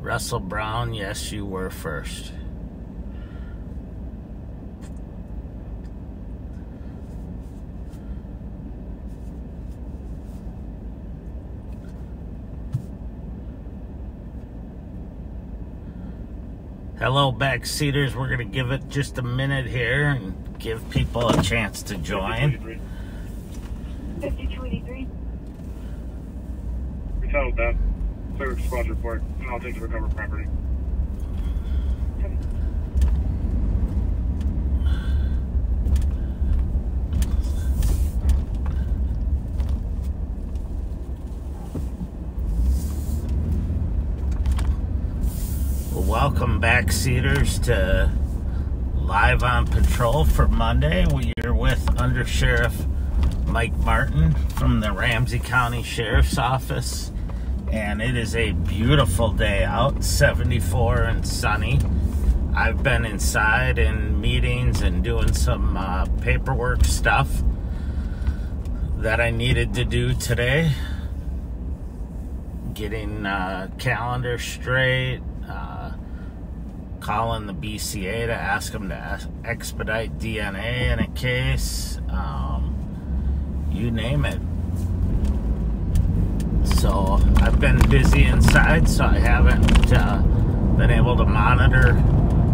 Russell Brown, yes, you were first. Hello, backseaters. We're going to give it just a minute here and give people a chance to join. 5283. We settled that. Service squad report, and I'll take the recovered property. Welcome, backseaters, to Live on Patrol for Monday. We are with Undersheriff Mike Martin from the Ramsey County Sheriff's Office, and it is a beautiful day out, 74 and sunny. I've been inside in meetings and doing some paperwork stuff that I needed to do today, getting calendar straight, calling the BCA to ask them to expedite DNA in a case, you name it. So I've been busy inside, so I haven't been able to monitor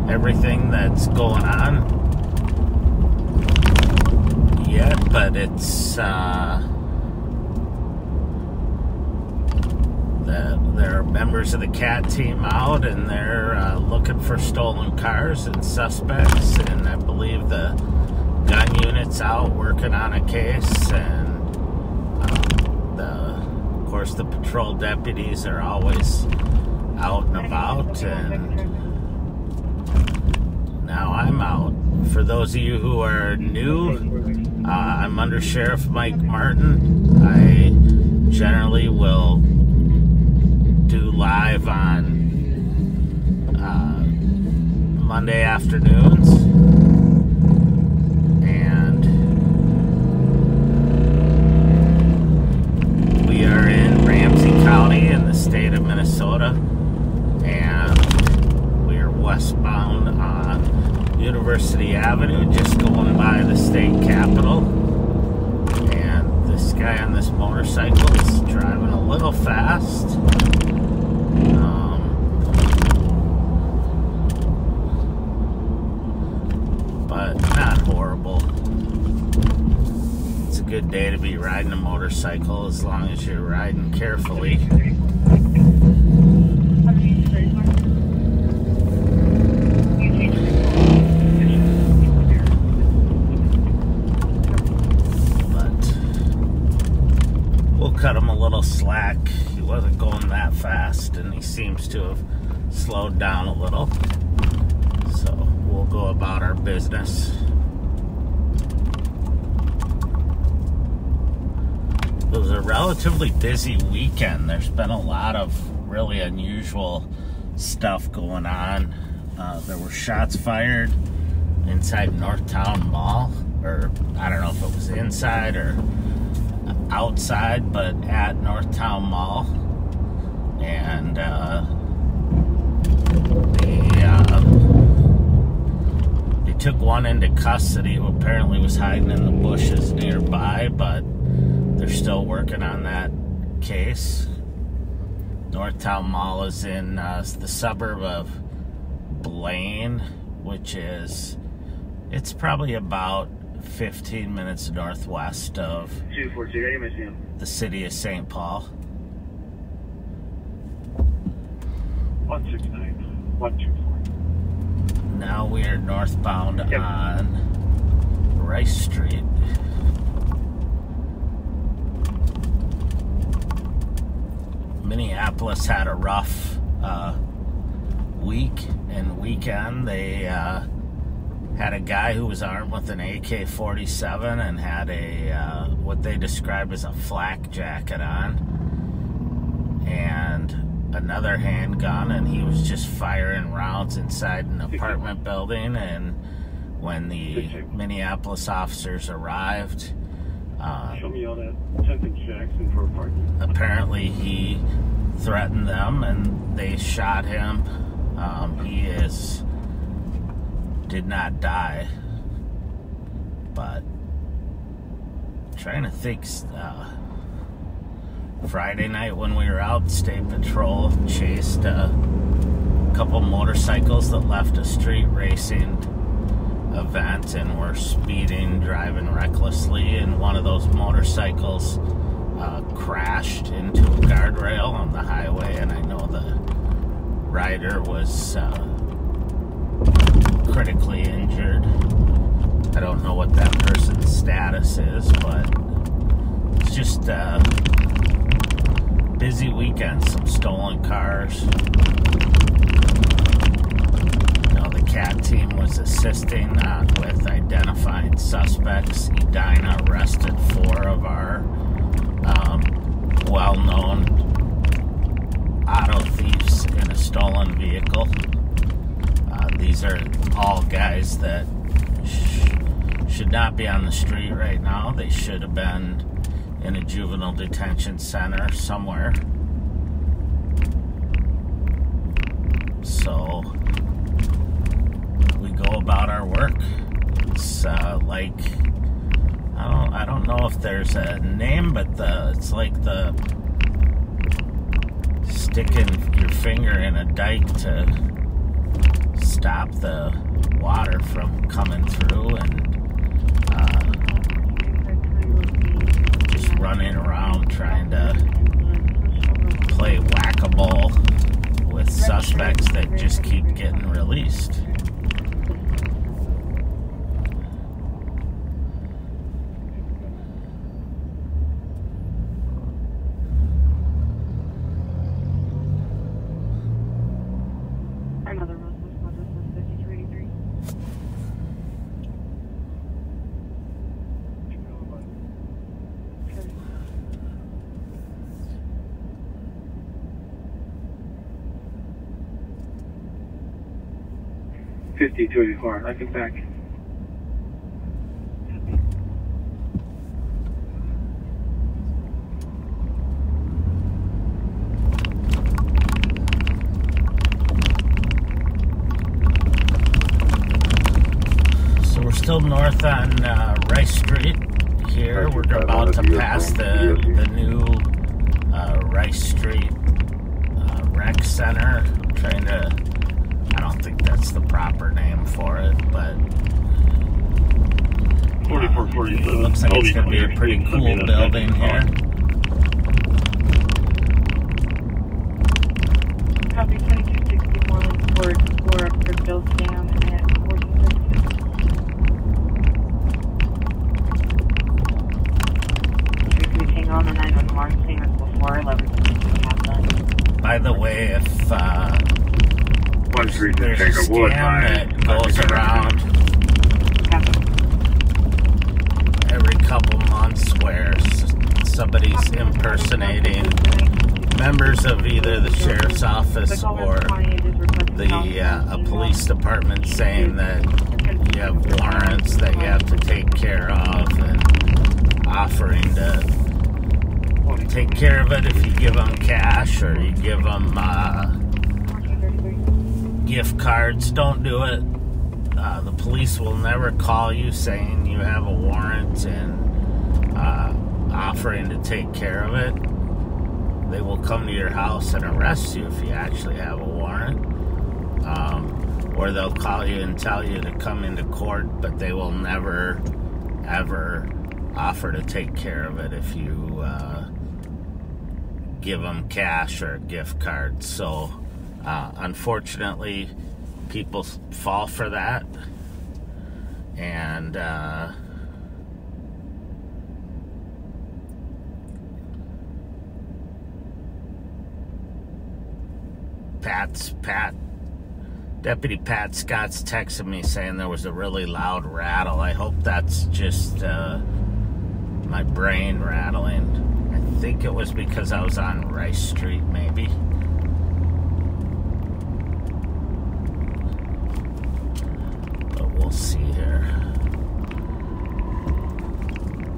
everything that's going on yet, but it's there are members of the CAT team out, and they're looking for stolen cars and suspects, and I believe the gun unit's out working on a case, and of course the patrol deputies are always out and about, and now I'm out. For those of you who are new, I'm Undersheriff Mike Martin. I generally will do live on Monday afternoons, and we are in Ramsey County in the state of Minnesota, and we are westbound on University Avenue, just going by the state capitol, and this guy on this motorcycle is driving a little fast. But not horrible. It's a good day to be riding a motorcycle as long as you're riding carefully. But we'll cut him a little slack. He wasn't going that fast, and he seems to have slowed down a little. So we'll go about our business. It was a relatively busy weekend. There's been a lot of really unusual stuff going on. There were shots fired inside Northtown Mall, or I don't know if it was inside or outside, but at Northtown Mall, and they took one into custody who apparently was hiding in the bushes nearby, but they're still working on that case. Northtown Mall is in the suburb of Blaine, which is, it's probably about 15 minutes northwest of the city of St. Paul. 169, 124. Now we are northbound on Rice Street. Minneapolis had a rough week and weekend. They had a guy who was armed with an AK-47 and had a what they describe as a flak jacket on, and another handgun, and he was just firing rounds inside an apartment building. And when the Minneapolis officers arrived, Show me all that 10th and Jackson for parking. Apparently he threatened them and they shot him. He did not die, but trying to think, Friday night when we were out, State Patrol chased a couple motorcycles that left a street racing event and were speeding, driving recklessly, and one of those motorcycles crashed into a guardrail on the highway, and I know the rider was critically injured. I don't know what that person's status is, but it's just a busy weekend. Some stolen cars. The CAT team was assisting with identifying suspects. Edina arrested 4 of our well-known auto thieves in a stolen vehicle. These are all guys that should not be on the street right now. They should have been in a juvenile detention center somewhere. So we go about our work. It's like, I don't know if there's a name, but it's like the sticking your finger in a dike to stop the water from coming through, and just running around trying to play whack-a-mole with suspects that just keep getting released. Another Roswell Squad, 5383. Sure. 5024, I get back. Still north on Rice Street here. We're about to pass the new Rice Street Rec Center. I'm trying to, I don't think that's the proper name for it, but 4447. Looks like it's going to be a pretty cool building here. Copy 2264 for crypto scam at 1432. Hang on the 911 same as before, 11:52. By the way, if there's a Take a wood scam that goes around every couple months where somebody's impersonating members of either the sheriff's office or a police department, saying that you have warrants that you have to take care of, and offering to take care of it if you give them cash or you give them gift cards. Don't do it. The police will never call you saying you have a warrant and offering to take care of it. They will come to your house and arrest you if you actually have a warrant. Or they'll call you and tell you to come into court, but they will never, ever offer to take care of it if you give them cash or a gift card. So unfortunately, people fall for that, and Deputy Pat Scott's texted me saying there was a really loud rattle. I hope that's just my brain rattling. I think it was because I was on Rice Street, maybe. But we'll see here.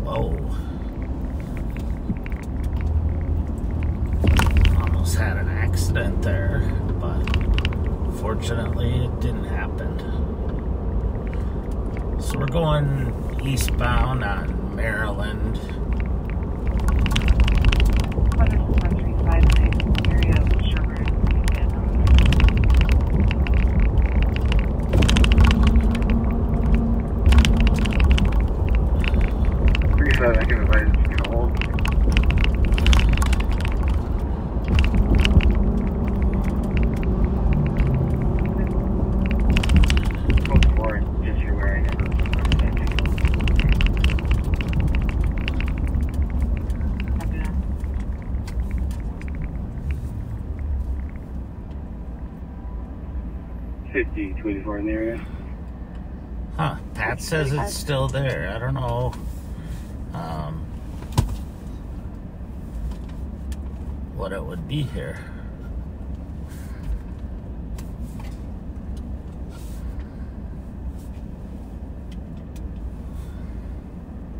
Whoa. accident there, but fortunately it didn't happen. So we're going eastbound on Maryland. I can advise you to hold. Hold forward, just you're wearing it. 50-24 in the area. Huh, Pat says it's still there. I don't know. What it would be here.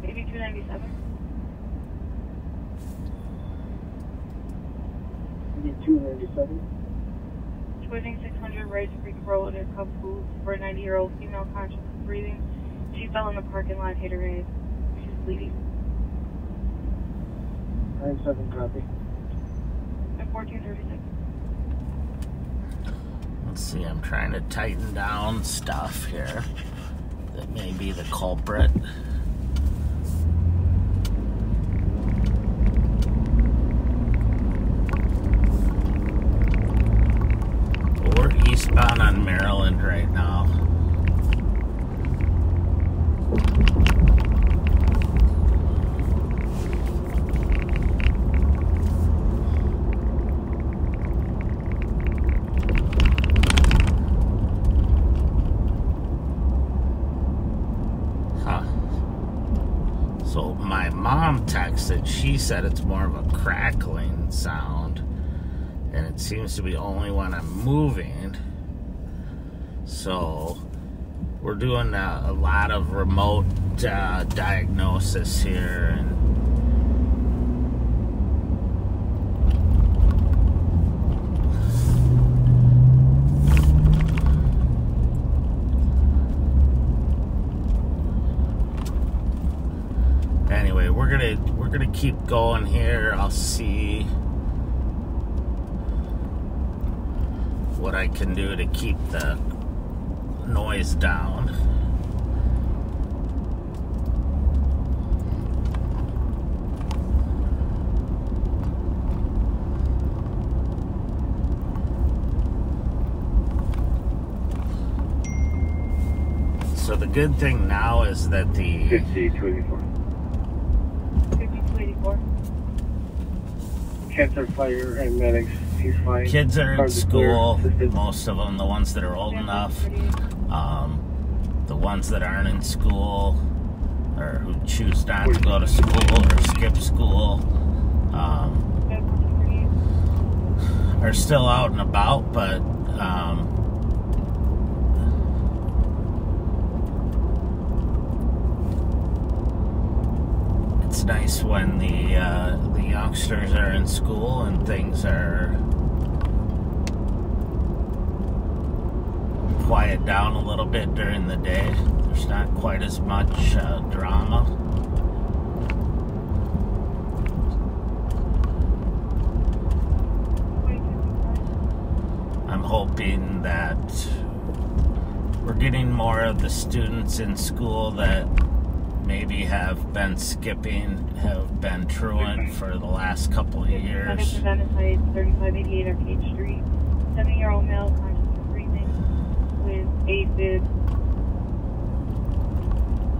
Maybe 297. Maybe 297. 2600 Rice Creek Road at Cub Foods for a 90-year-old female conscious of breathing. She fell in the parking lot, hit her head. She's bleeding. 97 copy. At 1436. Let's see, I'm trying to tighten down stuff here that may be the culprit. We're eastbound on Maryland right now. So my mom texted, she said it's more of a crackling sound, and it seems to be only when I'm moving. So we're doing a lot of remote diagnosis here, and anyway, we're gonna keep going here. I'll see what I can do to keep the noise down. So the good thing now is that the 50-24. 5284. Cats are fire and medics. He's fine. kids are in Hard to school, clear. Assisted. most of them, the ones that are old enough. The ones that aren't in school or who choose not to go to school or skip school are still out and about, but it's nice when the youngsters are in school and things are quiet down a little bit during the day. There's not quite as much drama. I'm hoping that we're getting more of the students in school that maybe have been skipping, have been truant for the last couple of years. 3588 Arcade Street. 70-year-old male conscious of breathing with AFib.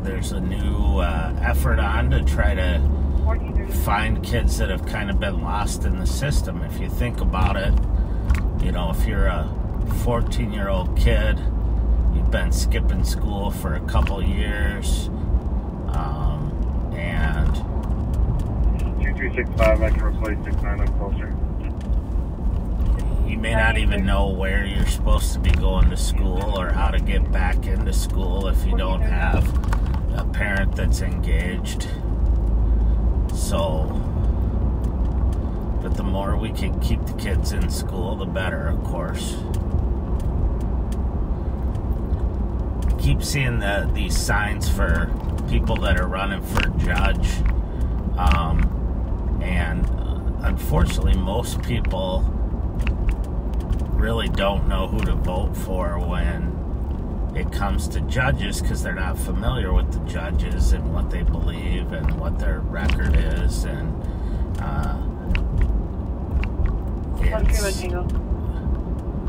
There's a new effort on to try to 1439. find kids that have kind of been lost in the system. If you think about it, you know, if you're a 14-year-old kid, you've been skipping school for a couple years, and 2265, I can replace 69 up closer. you may not even know where you're supposed to be going to school or how to get back into school if you don't have a parent that's engaged. So, but the more we can keep the kids in school, the better, of course. I keep seeing these signs for people that are running for judge. And unfortunately, most people really don't know who to vote for when it comes to judges, because they're not familiar with the judges and what they believe and what their record is, and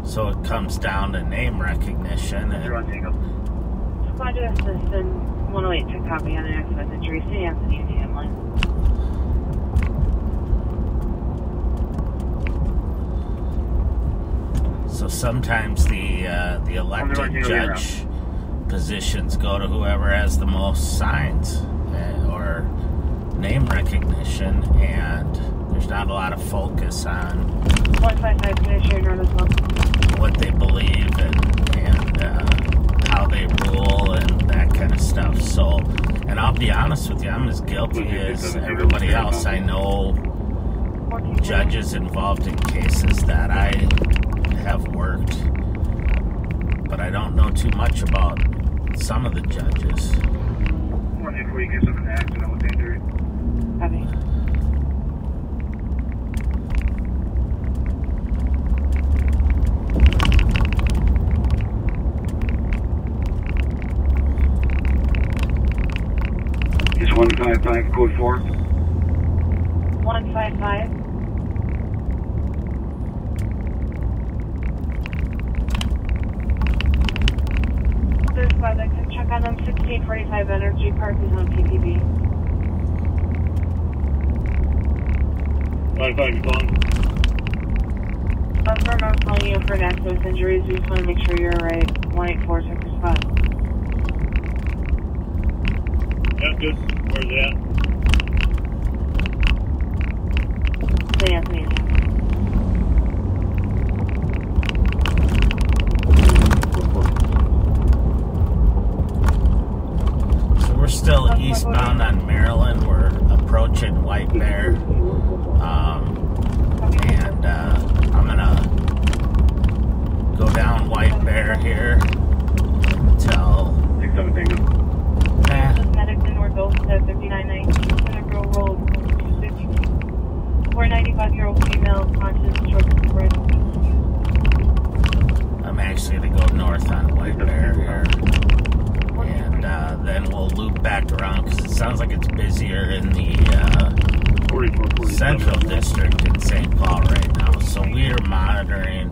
so it comes down to name recognition. Squad to assist in 108 to copy on an accident injury, St. Anthony and Hamlin. So sometimes the elected judge positions go to whoever has the most signs or name recognition, and there's not a lot of focus on 155 Commissioner as well. what they believe and how they rule and that kind of stuff. So, and I'll be honest with you, I'm as guilty as everybody else. I know judges involved in cases that I have worked, but I don't know too much about some of the judges. Before you get some an accident with injury. Copy. It's 155, code 4. 155. There's squad that can check on them. 1645 Energy Park is on PPB. 55, you calling? Confirm I'm calling you for an accident with injuries. We just want to make sure you're alright. 184 check your spot. That's good. Where's that? St. Anthony. So we're still eastbound on Maryland. We're approaching White Bear. And I'm gonna go down White Bear here until 67 Medically, we're both at 5919 Center Grove Road, 252. 495-year-old female conscious, short breath. I'm actually gonna go north on White Bear here, and then we'll loop back around because it sounds like it's busier in the Central District in St. Paul right now. So we are monitoring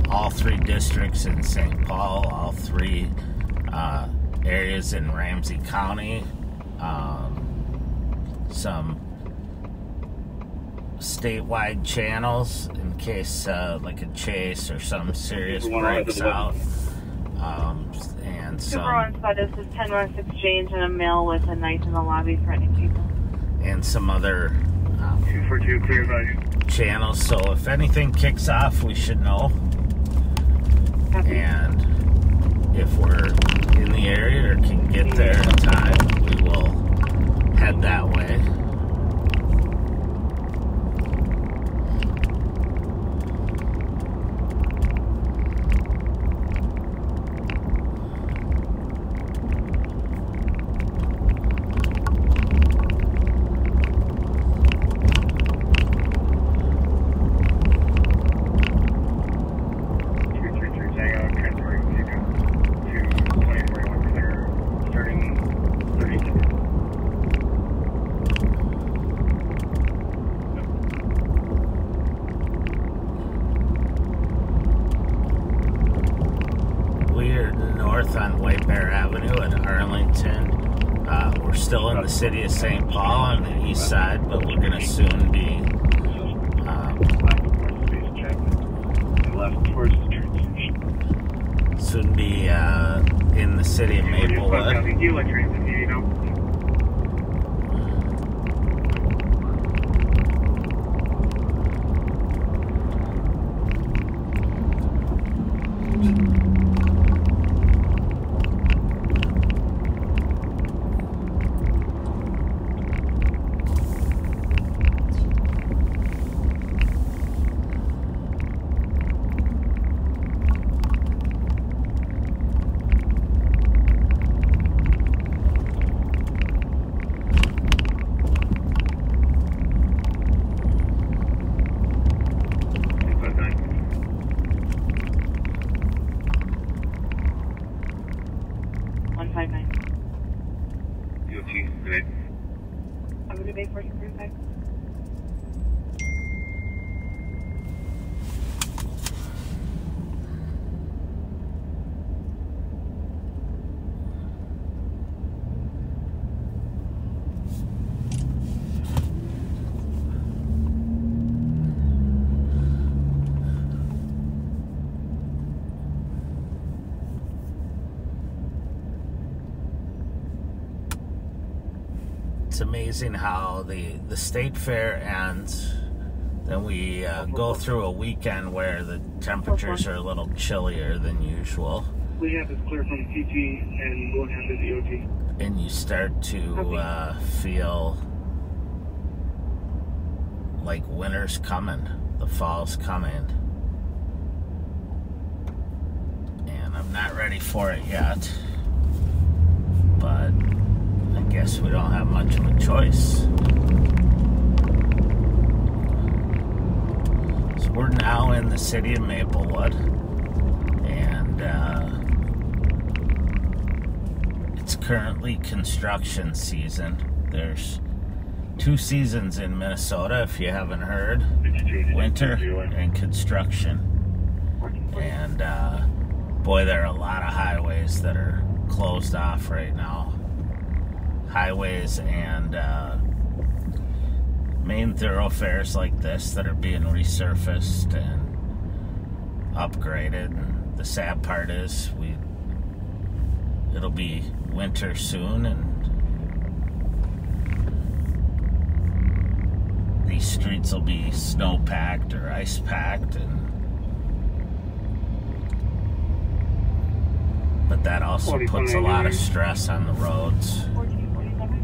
all three districts in St. Paul, all three areas in Ramsey County, some statewide channels in case like a chase or something serious breaks out, and Super One Spot, this is 10 West Exchange and a male with a knife in the lobby threatening people. And some other 242 clear value. channels. So if anything kicks off, we should know. Copy. And if we're in the area or can get there in time, we will head that way. On White Bear Avenue in Arlington. We're still in the city of St. Paul on the east side, but we're going to soon be in the city of Maplewood. Traffic. It's amazing how the state fair ends, then we go through a weekend where the temperatures are a little chillier than usual. We have is clear from TT and going after the OT. And you start to feel like winter's coming, the fall's coming. And I'm not ready for it yet, but I guess we don't have much of a choice. So we're now in the city of Maplewood, and it's currently construction season. There's 2 seasons in Minnesota, if you haven't heard: winter and construction. And boy, there are a lot of highways that are closed off right now. Highways and main thoroughfares like this that are being resurfaced and upgraded. And the sad part is it'll be winter soon, and these streets will be snow packed or ice packed, but that also puts a lot of stress on the roads. 1447.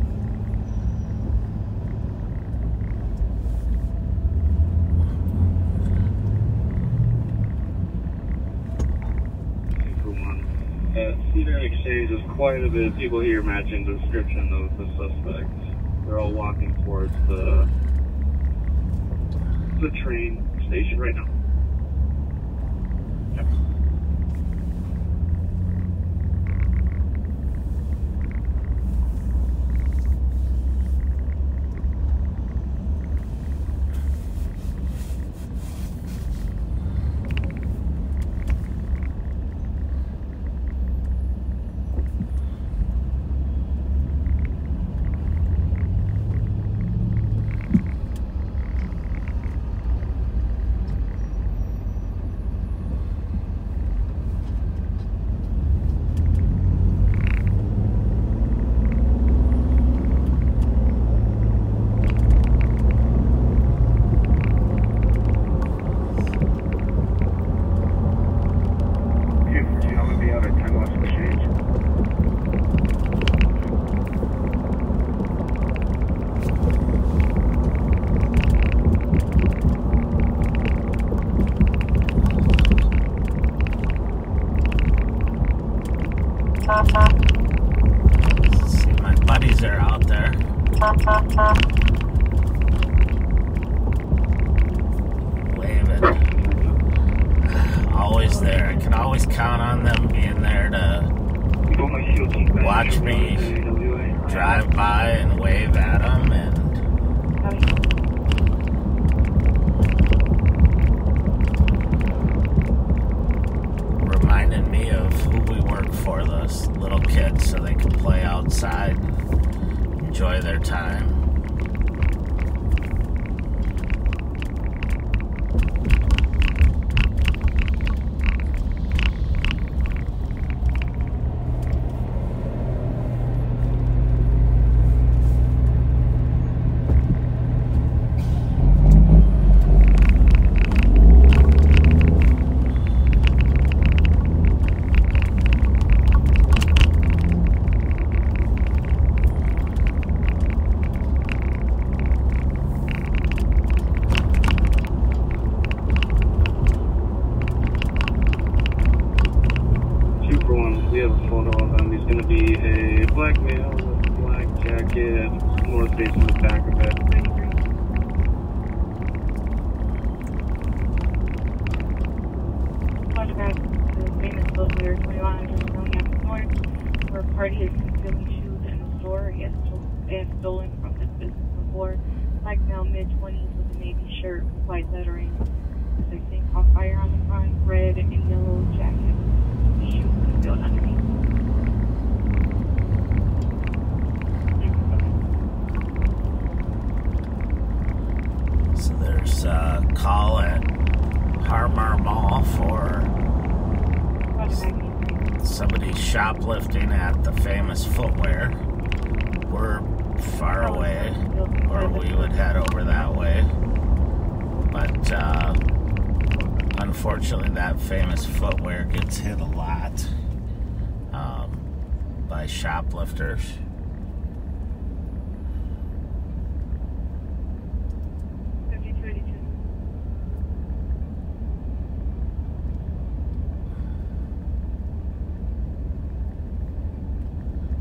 Cedar Exchange is quite a bit of people here matching the description of the suspects. They're all walking towards the train station right now. Yep. See, my buddies are out there. Waving. Always there. I can always count on them being there to watch me drive by and wave at them, and reminding me of who we work for, those little kids, so they can play outside and enjoy their time. We have a photo of him. He's going to be a black male with a black jacket, North Face in the back of it. Flashback to the famous Boatleer 21 just going out this morning, where a party is concealing shoes in the store. He has stolen from this business before. Like mid-20s with a navy shirt, white lettering. As I say, caught fire on the front, red and yellow jacket. Shoes concealed underneath. So there's a call at Harmar Mall for somebody shoplifting at the famous footwear. We're far away, or we would head over that way. But unfortunately, that famous footwear gets hit a lot by shoplifters.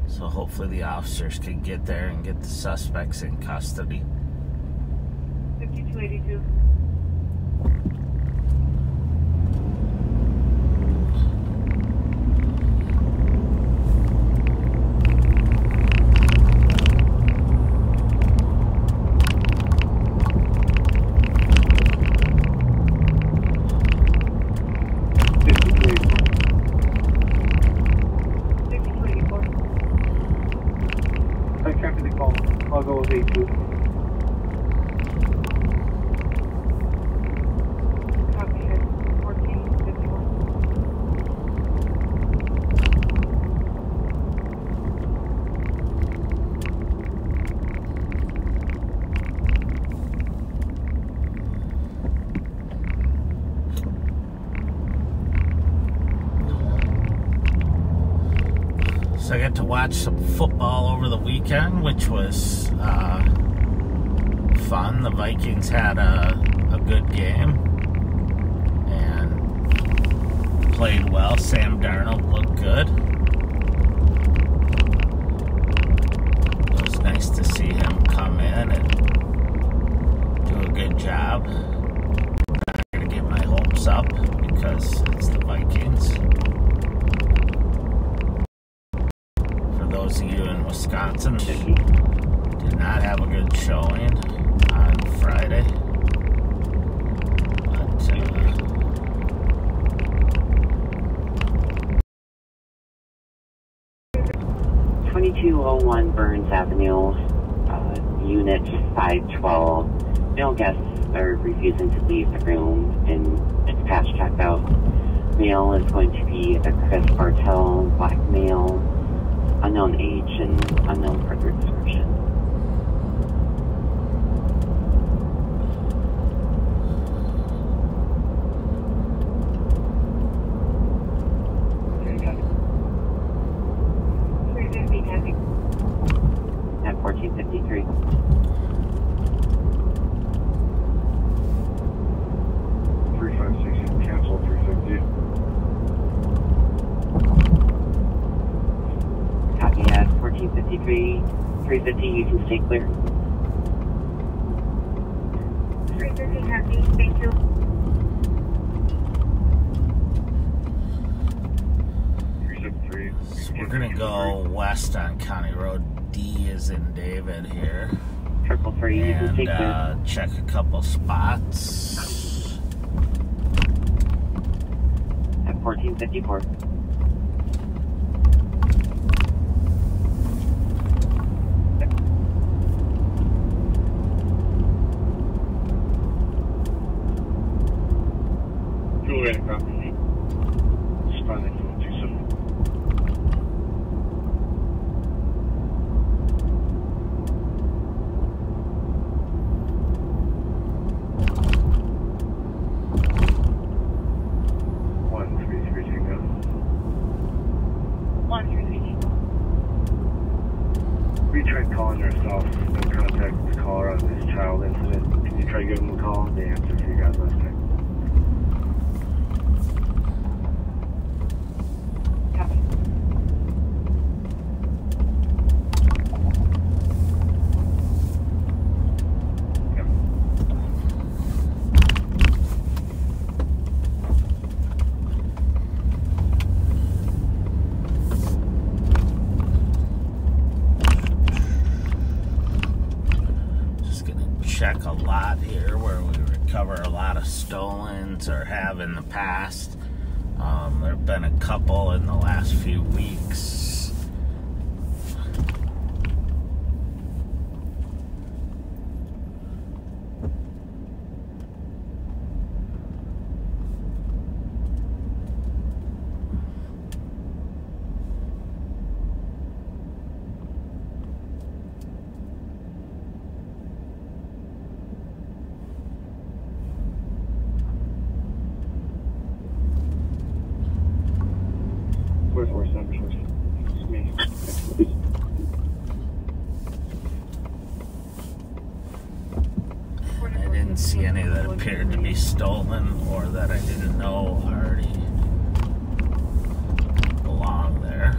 So hopefully the officers can get there and get the suspects in custody. 5282. I'll go with 82. Copy it. 1451. So I got to watch some football over the weekend, which was fun. The Vikings had a good game and played well. Sam Darnold looked good. It was nice to see him come in and do a good job. I'm not going to get my hopes up because it's the Vikings. Those of you in Wisconsin did not have a good showing on Friday. But, 2201 Burns Avenue, Unit 512. Male guests are refusing to leave the room and it's past checkout. Male is going to be a Chris Bartel, black male, unknown age and unknown further description. At 1453. Cancel 350. Copy at 1453. 350, you can stay clear. 350 happy, thank you. So we're gonna go west on County Road. D is in David here. 333, you can stay clear. And check a couple spots. At 1454. Go ahead, copy. Responding to 27. We tried calling ourselves and contact the caller on this child incident. Can you try to give them a call? They answered for you guys last night. Copy. Yep. Just gonna check like a lot here where we recover a lot of stolens, or have in the past. There have been a couple in the last few weeks. I didn't see any that appeared to be stolen or that I didn't know already belong there.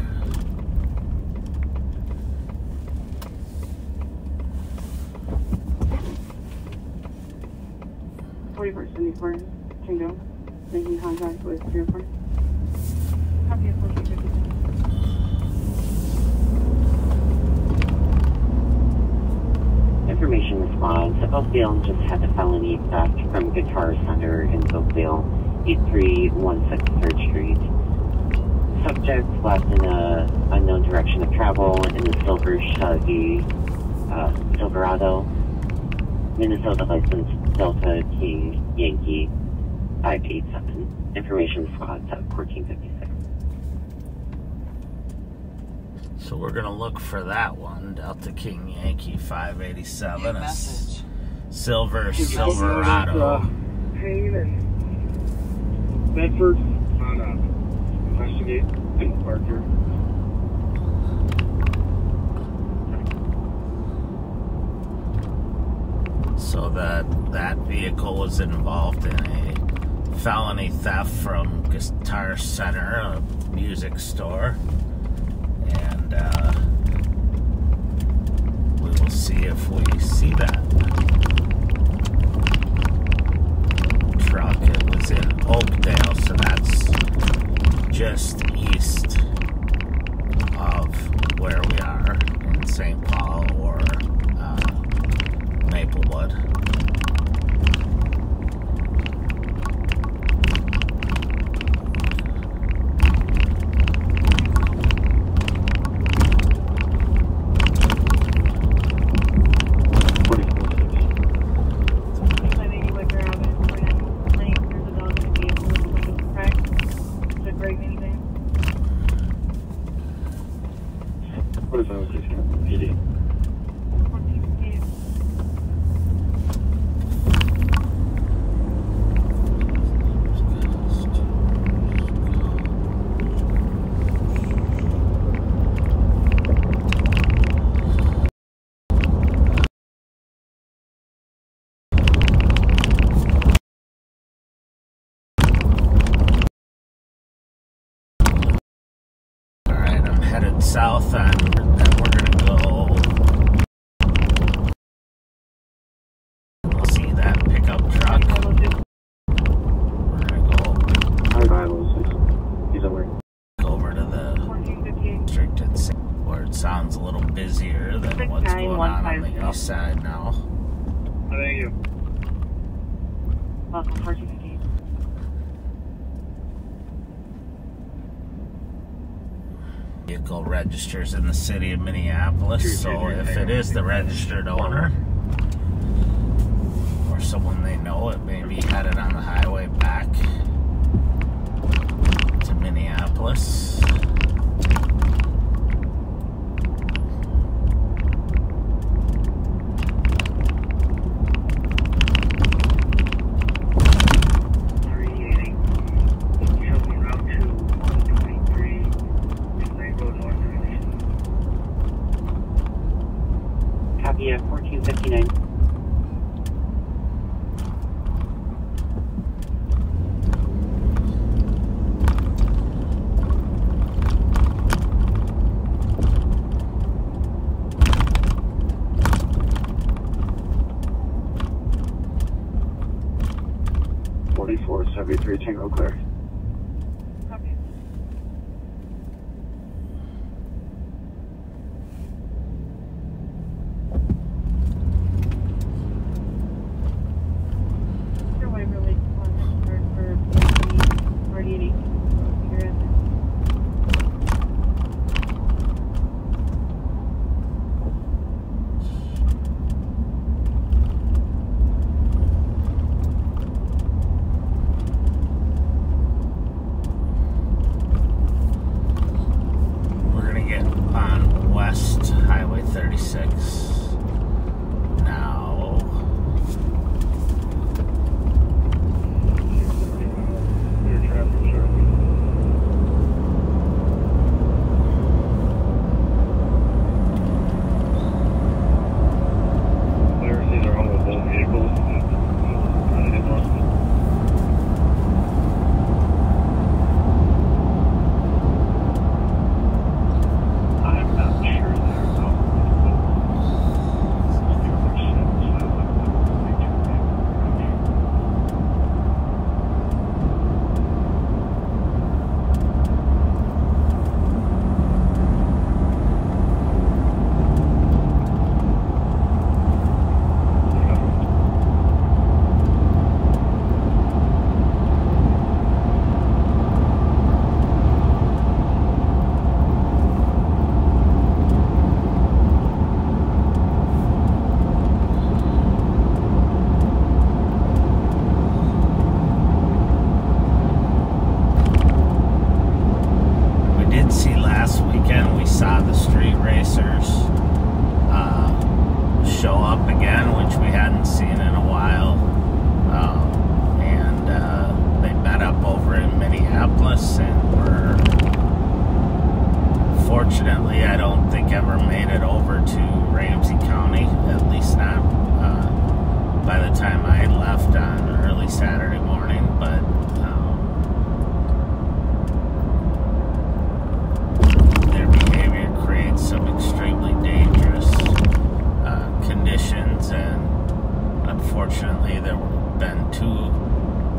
4174 Tango, making contact with 304. Copy of 1450. Information response. Oakville just had a felony theft from Guitar Center in Oakville, 8316 3rd Street. Subject left in a unknown direction of travel in the silver Chevy Silverado, Minnesota license Delta King Yankee 587. Information response at 1456. So we're gonna look for that one, Delta King Yankee 587, a silver Silverado. Payne and Bedford on investigate and Parker. So that vehicle was involved in a felony theft from Guitar Center, a music store. And we will see if we see that truck. It was in Oakdale, so that's just east of where we are in St. Paul or Maplewood. What is that? PD? Headed south, and then we're gonna go see that pickup truck. We're gonna go over to the district and see where it sounds a little busier than what's going on the east side now. Thank you. Welcome, 1458. Vehicle registers in the city of Minneapolis, so if it is the registered owner or someone they know, it may be headed on the highway back to Minneapolis. Yeah, 1459. .7473 Tango clear. Copy. time I left on early Saturday morning, but their behavior creates some extremely dangerous conditions, and unfortunately there have been 2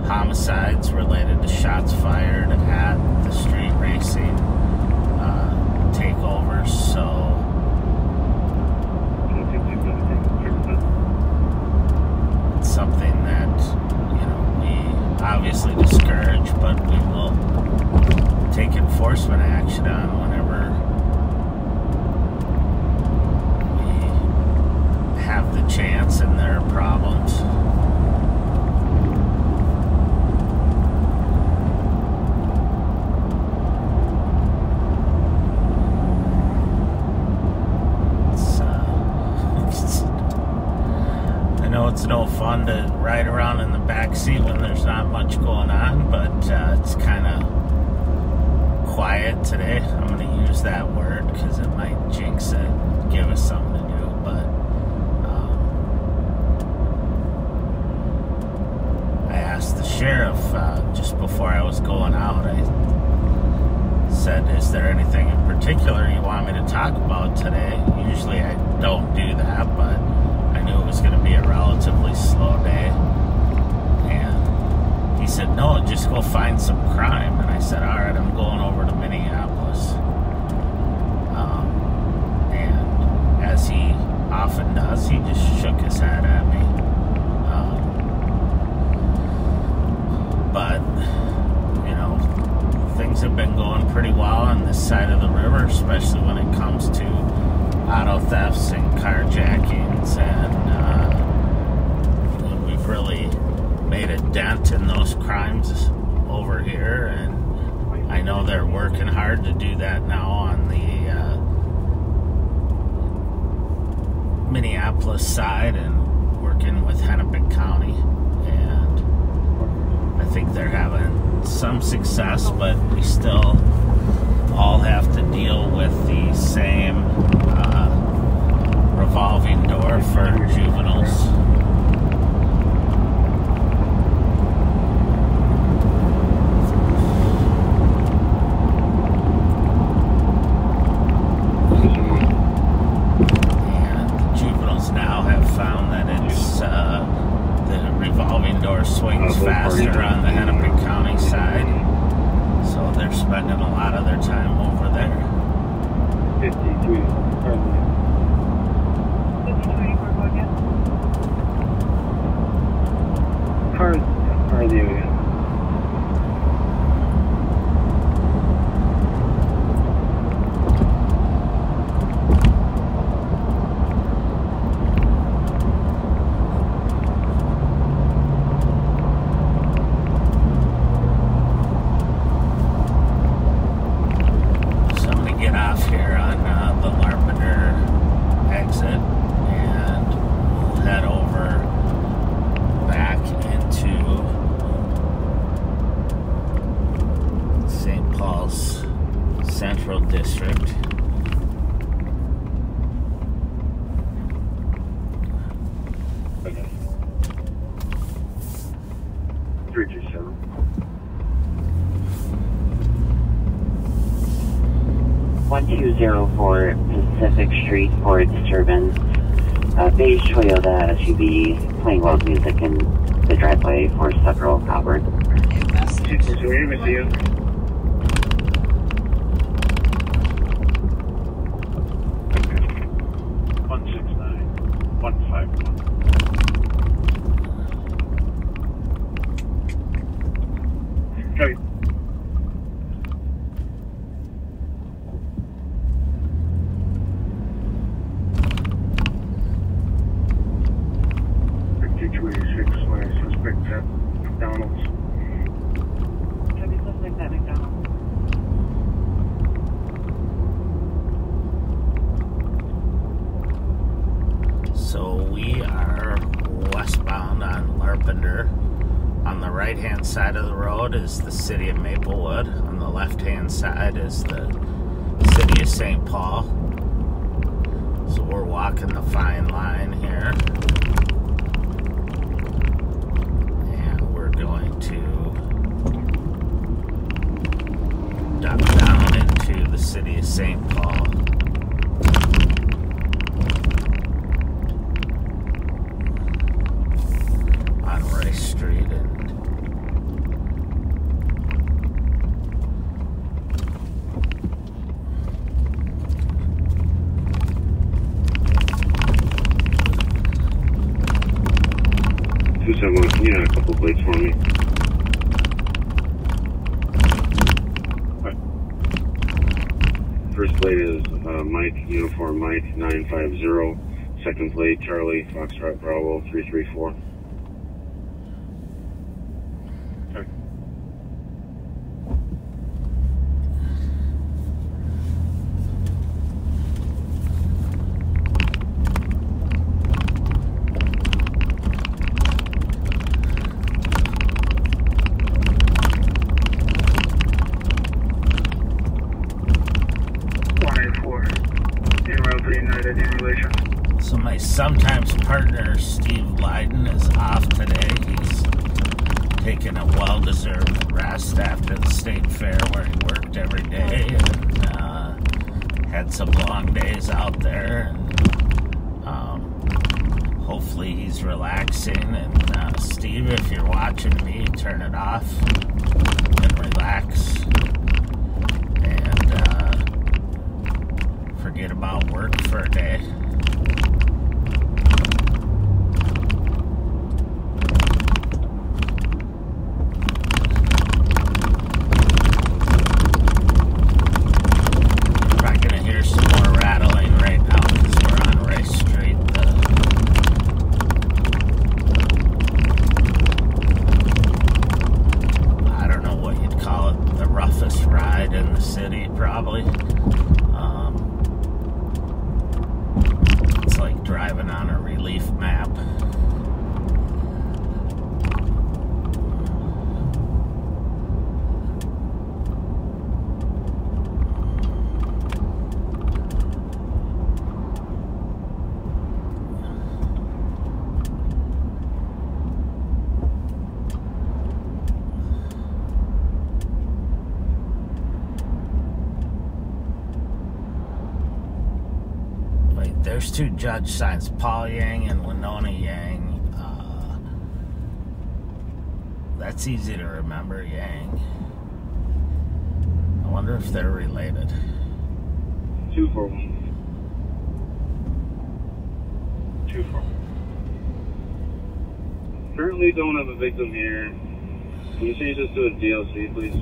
homicides related to shots fired at the street racing takeovers. So it's something that, you know, we obviously discourage, but we will take enforcement action on whenever we have the chance and there are problems. It's no fun to ride around in the back seat when there's not much going on, but it's kind of quiet today. I'm going to use that word because it might jinx it, give us something to do, but I asked the sheriff just before I was going out. I said, is there anything in particular you want me to talk about today? Usually I don't do that, but I knew it was going to be a relatively slow day. And he said, no, just go find some crime. And I said, all right, I'm going over to Minneapolis. And as he often does, he just shook his head at me. But, you know, things have been going pretty well on this side of the river, especially when it comes to auto thefts and carjackings, and we've really made a dent in those crimes over here, and I know they're working hard to do that now on the Minneapolis side and working with Hennepin County, and I think they're having some success, but we still all have to deal with the same revolving door for juveniles. And the juveniles now have found that it's the revolving door swings faster on the Hennepin County side, so they're spending a lot of their time over there. 53. Car in the area. So I'm going to get off here on the Larpenter exit, and we'll head over back into St. Paul's Central District. Okay. 327. One 204 Pacific Street for disturbance. Beige Toyota SUV playing loud music in the driveway for several hours. Okay. Suspect at McDonald's. Heavy suspect at McDonald's. So we are westbound on Larpenter. On the right-hand side of the road is the city of Maplewood. On the left-hand side is the city of St. Paul. So we're walking the fine line here. Can you add a couple plates for me? Alright. First plate is Mike, Uniform Mike 950. Second plate, Charlie, Foxtrot Bravo 334. Okay. So my sometimes partner, Steve Lyden, is off today. He's taking a well-deserved rest after the state fair where he worked every day and had some long days out there. And hopefully he's relaxing. And Steve, if you're watching me, turn it off and relax. And forget about work for a day. It's like driving on a relief map. There's two judge signs, Paul Yang and Winona Yang. That's easy to remember, Yang. I wonder if they're related. 241. 241. Currently don't have a victim here. Can you change this to a DLC, please?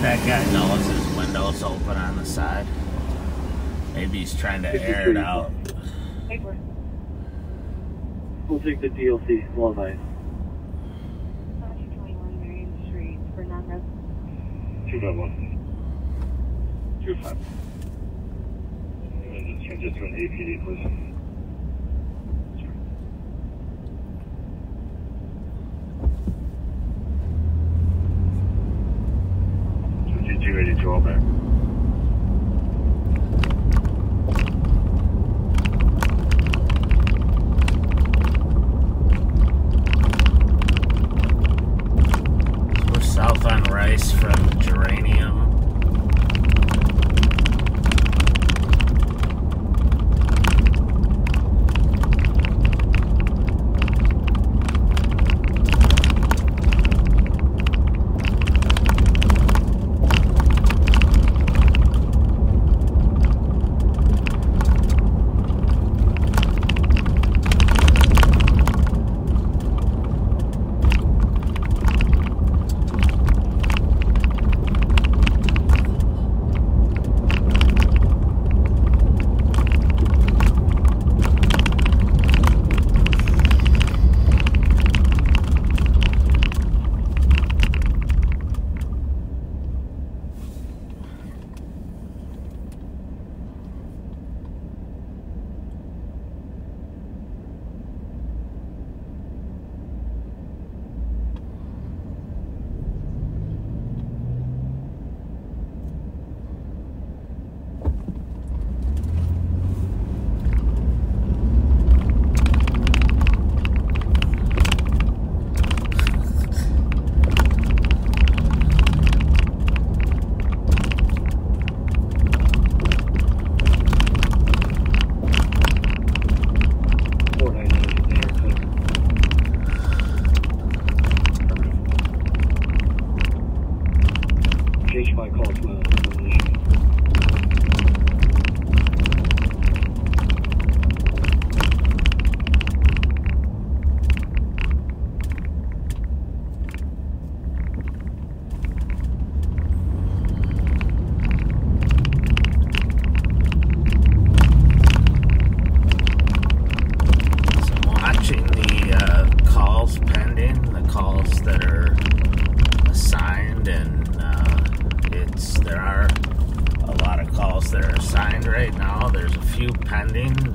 That guy knows his window's open on the side. Maybe he's trying to air it out. We'll take the DLC. Well, nice. 21 Marion Street for non-resident. 251. 25. And just change it to an APD, please. Ready to all back. We're south on Rice from Geranium.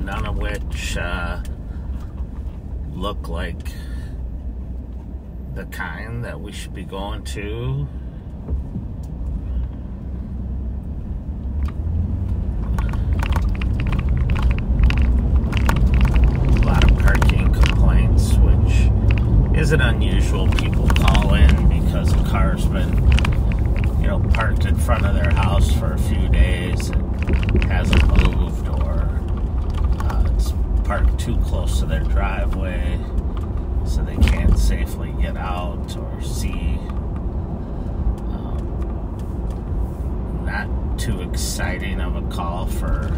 None of which look like the kind that we should be going to. A lot of parking complaints, which isn't unusual. People call in because a car's been, parked in front of their house for a few days and hasn't moved, or parked too close to their driveway so they can't safely get out or see. Not too exciting of a call for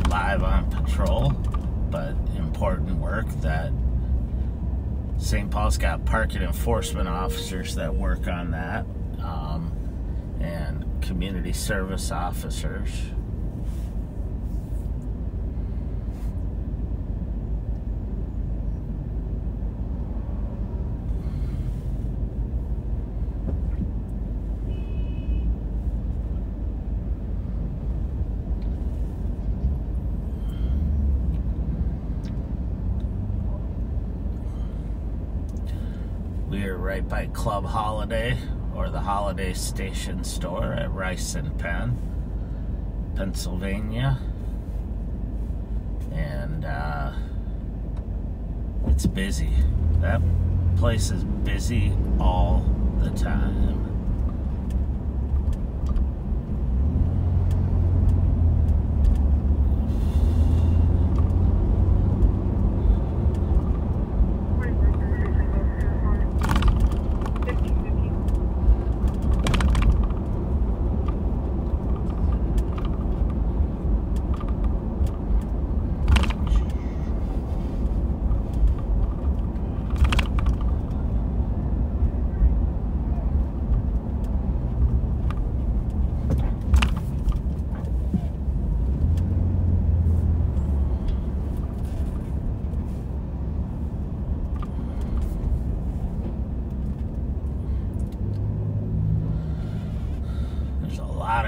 live on patrol, but important work that St. Paul's got parking enforcement officers that work on that, and community service officers. We are right by Club Holiday, or the Holiday Station store at Rice and Penn, Pennsylvania. And it's busy. That place is busy all the time.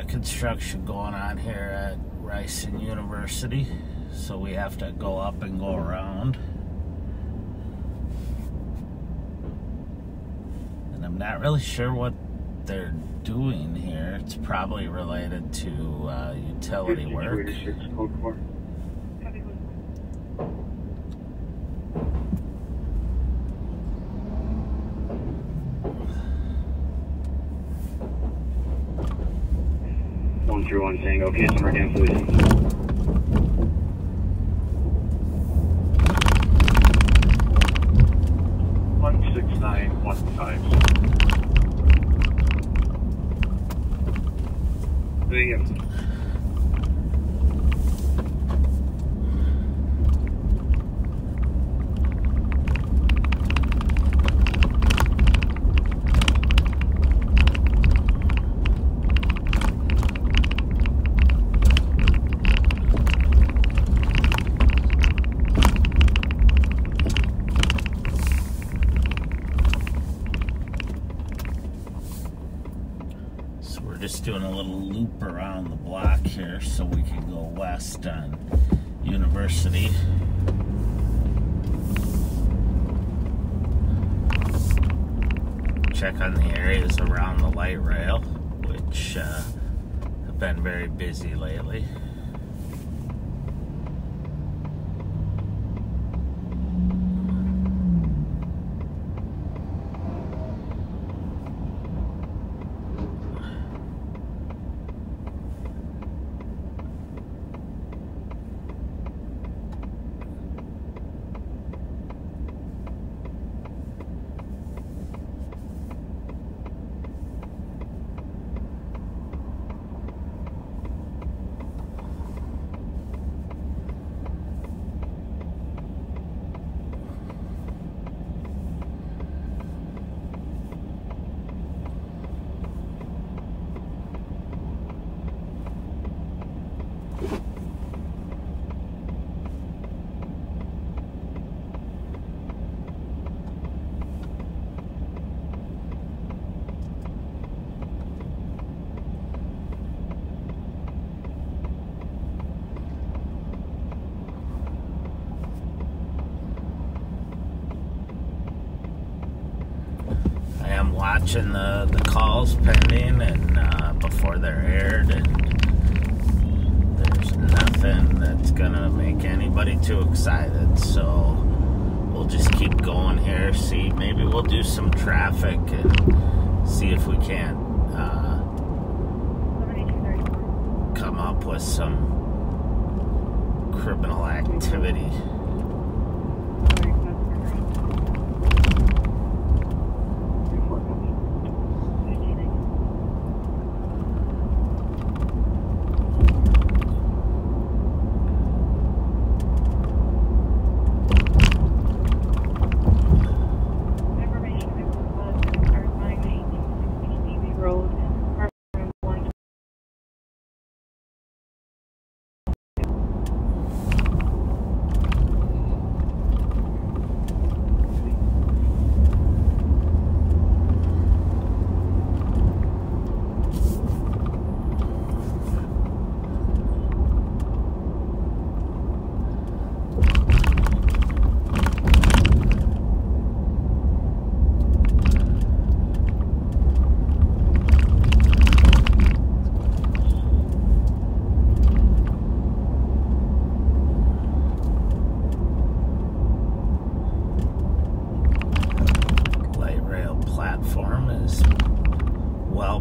Construction going on here at Rice and University, so we have to go up and go around. And I'm not really sure what they're doing here. It's probably related to utility work. 131 Tango, okay, summer cancellation. Thank you. Just doing a little loop around the block here so we can go west on University. Check on the areas around the light rail, which have been very busy lately. watching the calls pending and before they're aired, and there's nothing that's gonna make anybody too excited. So we'll just keep going here. See, maybe we'll do some traffic and see if we can't come up with some criminal activity.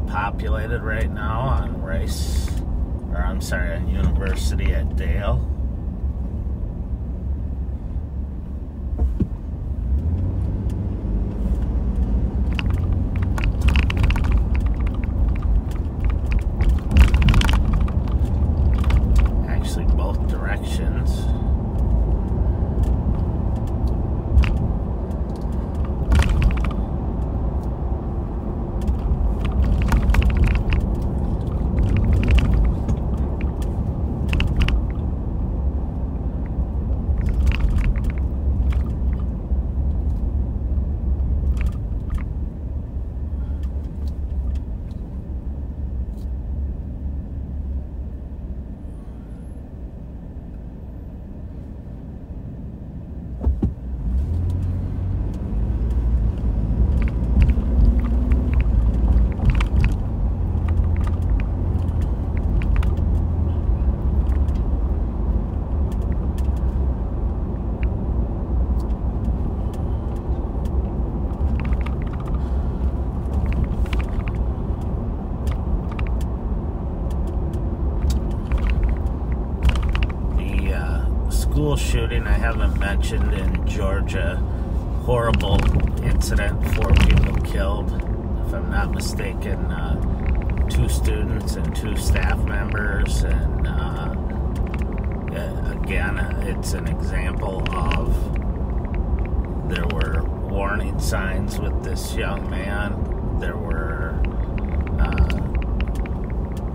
Populated right now on on University at Dale. Actually, both directions. School shooting I haven't mentioned in Georgia. Horrible incident, 4 people killed, if I'm not mistaken, 2 students and 2 staff members, and again, it's an example of there were warning signs with this young man. There were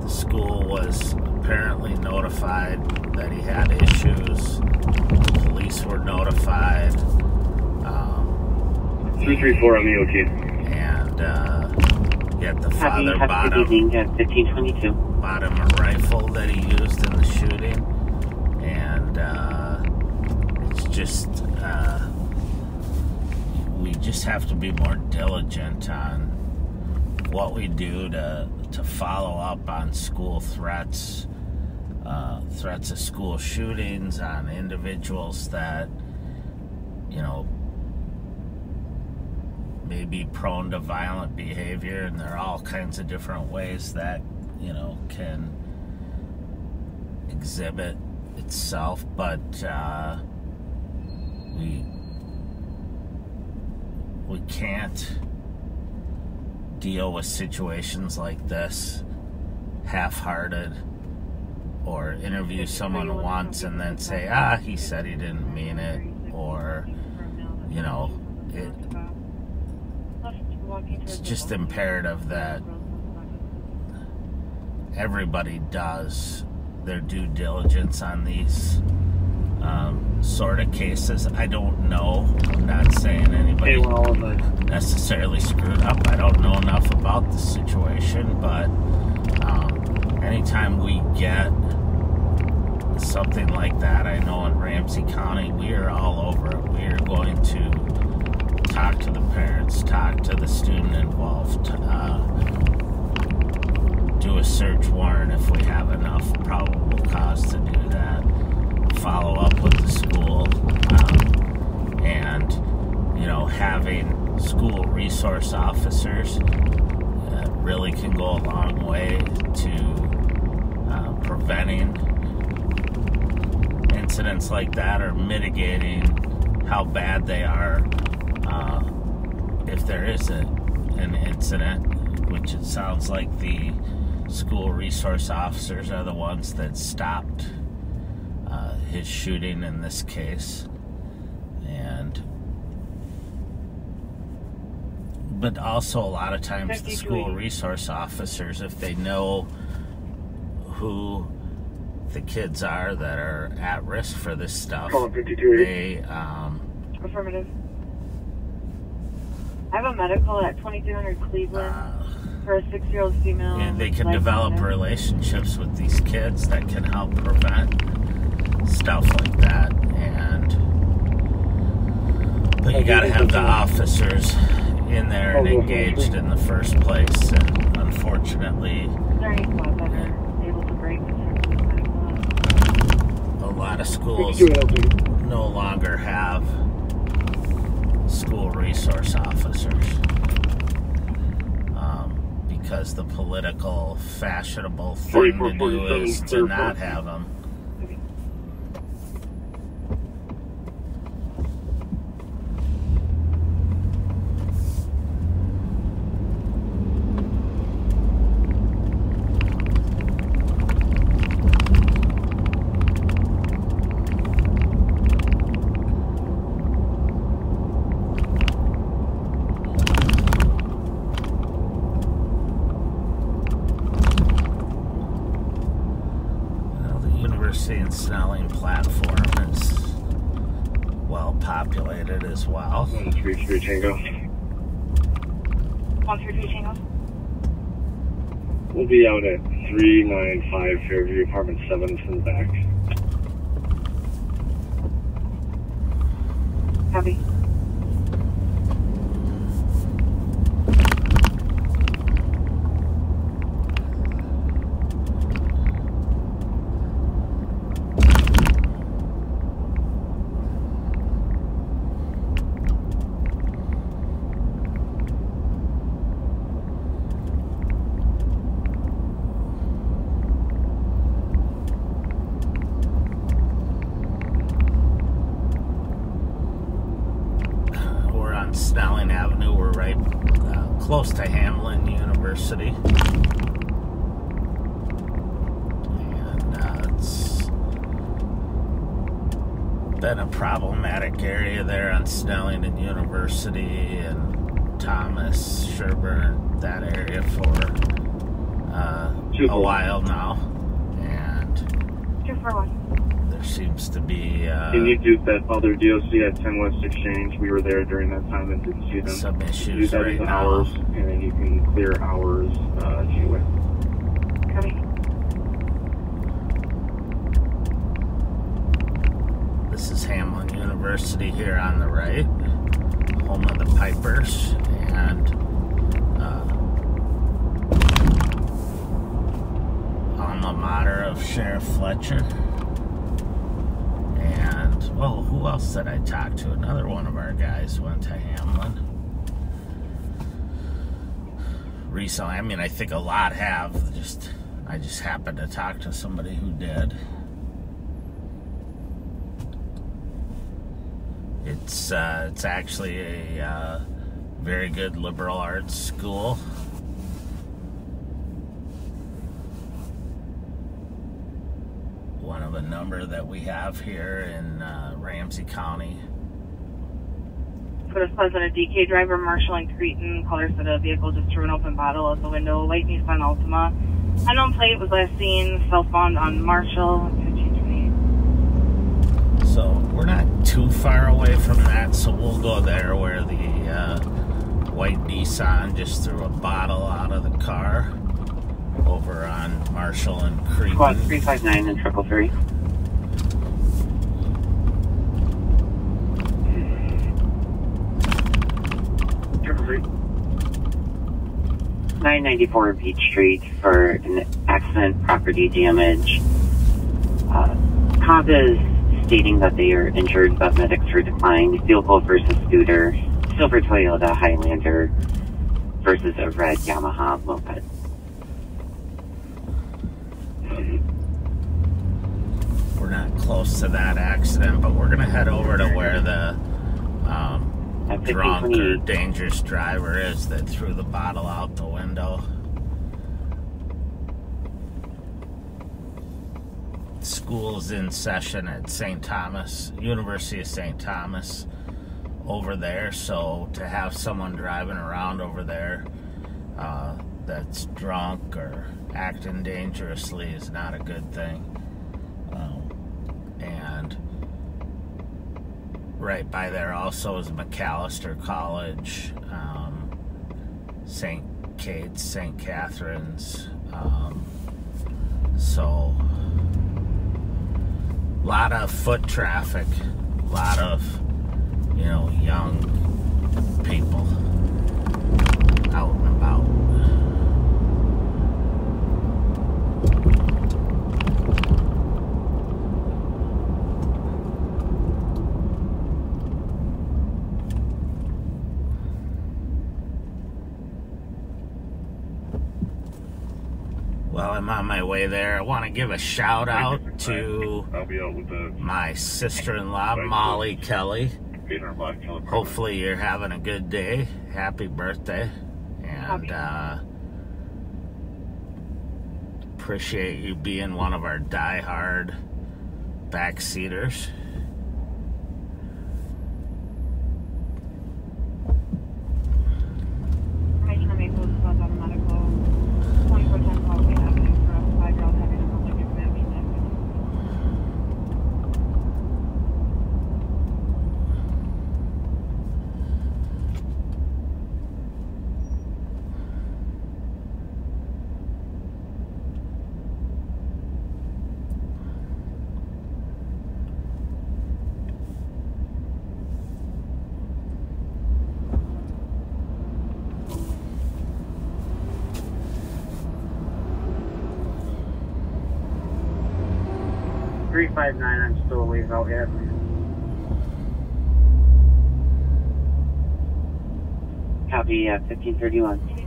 the school was apparently notified that he had issues. Police were notified. 334 on the OT. And yet the father bought him a rifle that he used in the shooting. And it's just, we just have to be more diligent on what we do to follow up on school threats. Threats of school shootings, on individuals that, you know, may be prone to violent behavior, and there are all kinds of different ways that, you know, can exhibit itself, but we can't deal with situations like this half-hearted, or interview someone once and then say, he said he didn't mean it, or, you know, it's just imperative that everybody does their due diligence on these sort of cases. I don't know. I'm not saying anybody necessarily screwed up. I don't know enough about the situation, but anytime we get something like that, I know in Ramsey County, we are all over it. We are going to talk to the parents, talk to the student involved, do a search warrant if we have enough probable cause to do that, follow up with the school, and, you know, having school resource officers really can go a long way to preventing incidents like that, or mitigating how bad they are if there is an incident, which it sounds like the school resource officers are the ones that stopped his shooting in this case. But also a lot of times the school resource officers, if they know who the kids are that are at risk for this stuff, they affirmative. I have a medical at 2300 Cleveland for a 6-year-old female. And they can develop relationships with these kids that can help prevent stuff like that. But you got to have the officers in there and engaged in the first place. And unfortunately, is there any squads that are able to break a lot of schools no longer have school resource officers because the political fashionable thing to do is to not have them. And Snelling platform is well populated as well. 133 Tango. 133 Tango. We'll be out at 395 Fairview, apartment 7 from the back. Copy. Snelling Avenue. We're right close to Hamlin University, and it's been a problematic area there on Snelling and University and Thomas, Sherburne, that area for a while now, and 241. There seems to be you need to use that other DOC at 10 West Exchange. We were there during that time and didn't see them. Some issues use that right as now. hours, and then you can clear hours anyway. Copy. This is Hamlin University here on the right, home of the Pipers, and alma mater of Sheriff Fletcher. And, well, who else did I talk to? Another one of our guys went to Hamlin recently. I mean, I think a lot have. I just happened to talk to somebody who did. It's actually a very good liberal arts school. One of a number that we have here in Ramsey County. Put us on a DK driver, Marshall and Cretan. Colors for the vehicle just threw an open bottle out the window. White Nissan Altima. Unknown plate was last seen southbound on Marshall. 1520. So we're not too far away from that, so we'll go there where the white Nissan just threw a bottle out of the car over on Marshall and Cretan. Squad 359 and 333. Street. 994 Beach Street for an accident, property damage. Cop is stating that they are injured, but medics are declined. Vehicle versus scooter. Silver Toyota Highlander versus a red Yamaha moped. We're not close to that accident, but we're going to head over to where the drunk or dangerous driver is that threw the bottle out the window. School's in session at St. Thomas, University of St. Thomas over there, so to have someone driving around over there that's drunk or acting dangerously is not a good thing. And right by there also is McAllister College, St. Kate's, St. Catherine's. So a lot of foot traffic, a lot of, you know, young people out and about. Well, I'm on my way there. I want to give a shout out to my sister-in-law, Molly Kelly. Hopefully you're having a good day. Happy birthday. And appreciate you being one of our die-hard backseaters. $359, I'm still a ways out yet. Copy, 1531.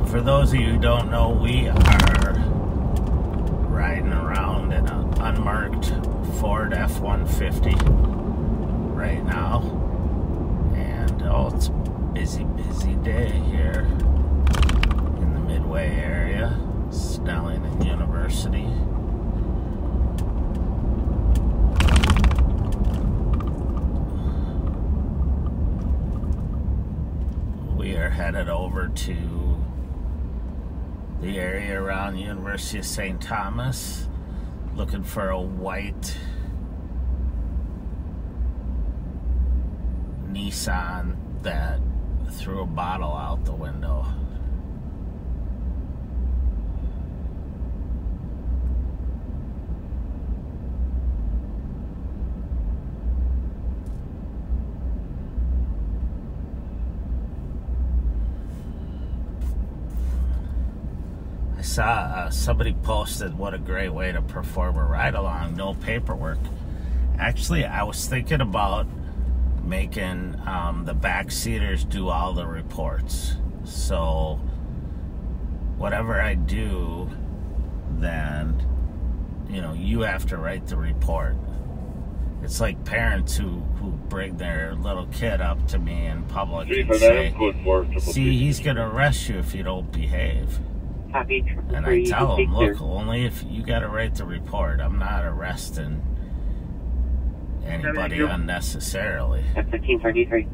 For those of you who don't know, we are riding around in an unmarked Ford F-150 right now. And oh, it's a busy, busy day here in the Midway area, Snelling and University. We are headed over to the area around the University of St. Thomas, looking for a white Nissan that threw a bottle out the window. I saw somebody posted what a great way to perform a ride-along, no paperwork. Actually, I was thinking about making the backseaters do all the reports. So whatever I do, then, you know, you have to write the report. It's like parents who bring their little kid up to me in public and say, see, he's going to arrest you if you don't behave. And I tell them, look, only if you got to write the report. I'm not arresting anybody unnecessarily. At 1533.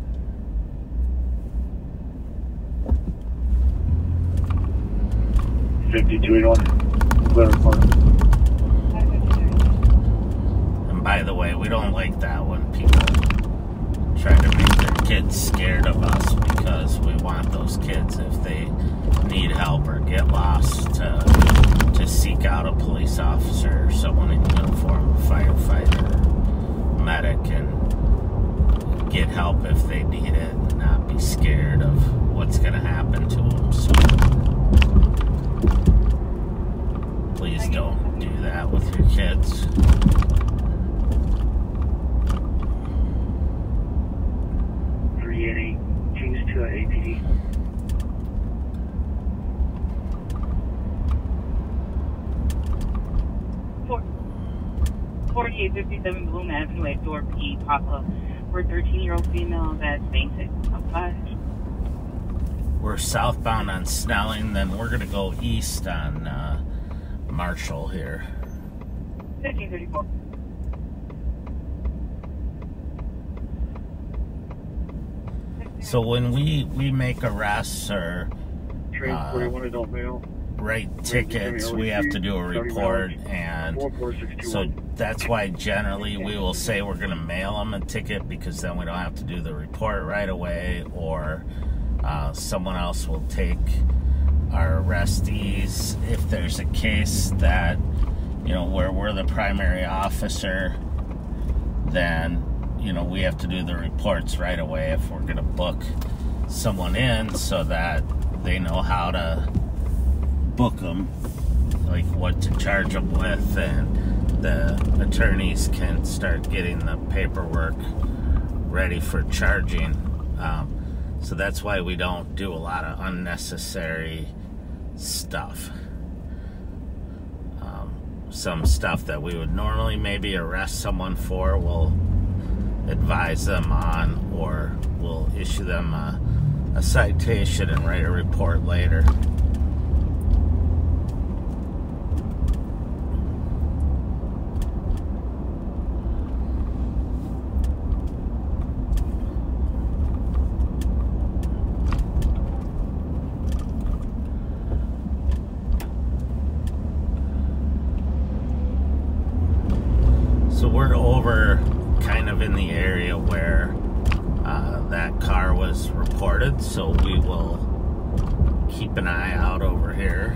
5281. Clear report. And by the way, we don't like that when people try to make their kids scared of us, because we want those kids, if they need help or get lost, to seek out a police officer or someone in uniform, a firefighter, medic, and get help if they need it, and not be scared of what's going to happen to them. So please don't do that with your kids. Change to APD. For 4857 Bloom Avenue at door P, Papa. We're 13-year-old female that's fainted outside. We're southbound on Snelling, then we're going to go east on Marshall here. 1534. So when we make arrests or Train 41 adult male. write tickets, we have to do a report, and so that's why generally we will say we're going to mail them a ticket, because then we don't have to do the report right away, or someone else will take our arrestees. If there's a case that, you know, where we're the primary officer, then, you know, we have to do the reports right away if we're going to book someone in, so that they know how to book them, like what to charge them with, and the attorneys can start getting the paperwork ready for charging. So that's why we don't do a lot of unnecessary stuff. Some stuff that we would normally maybe arrest someone for, we'll advise them on, or we'll issue them a citation and write a report later. So we're over kind of in the area where that car was reported, so we will keep an eye out over here.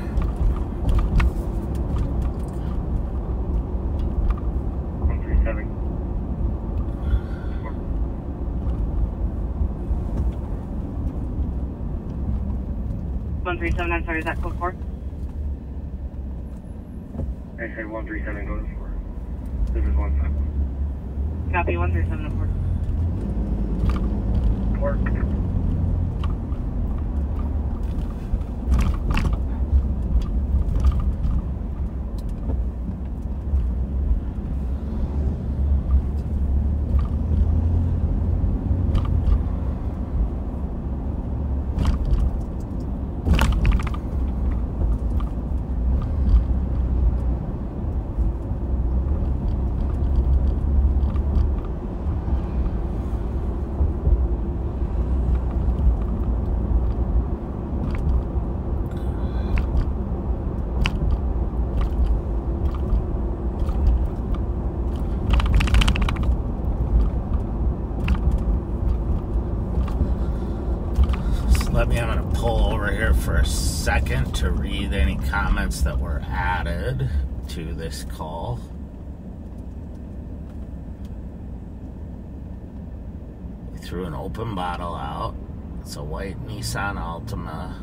One 137, I'm sorry, is that code 4? I said 137 goes for. This is 151. Copy, 137 of 4. Work. I'm going to pull over here for a second to read any comments that were added to this call. We threw an open bottle out. It's a white Nissan Altima.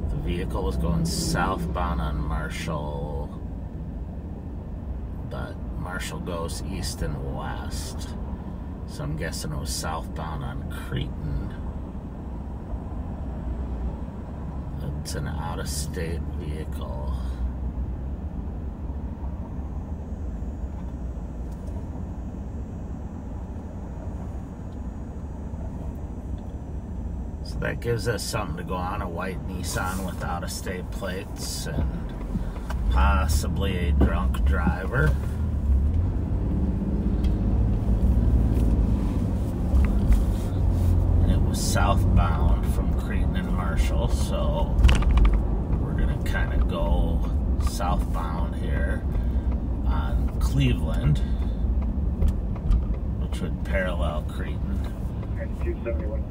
The vehicle was going southbound on Marshall, but Marshall goes east and west. So I'm guessing it was southbound on Cretin. It's an out-of-state vehicle. So that gives us something to go on, a white Nissan with out-of-state plates and possibly a drunk driver. And it was southbound from Cretin and Marshall, so kind of go southbound here on Cleveland, which would parallel Cretin. 271.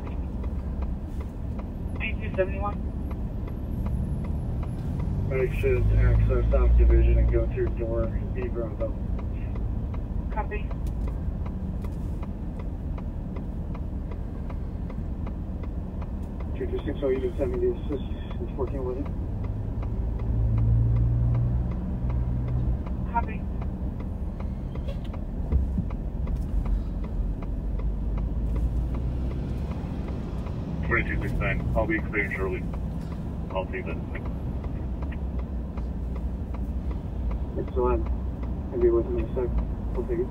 271. I should access South Division and go through door B Bravo. Copy. Two 6 Unit 70 assist. It's 1411. Copy. I'll be cleared shortly. I'll see that. Excellent. I'll be with me in a sec. I'll take it.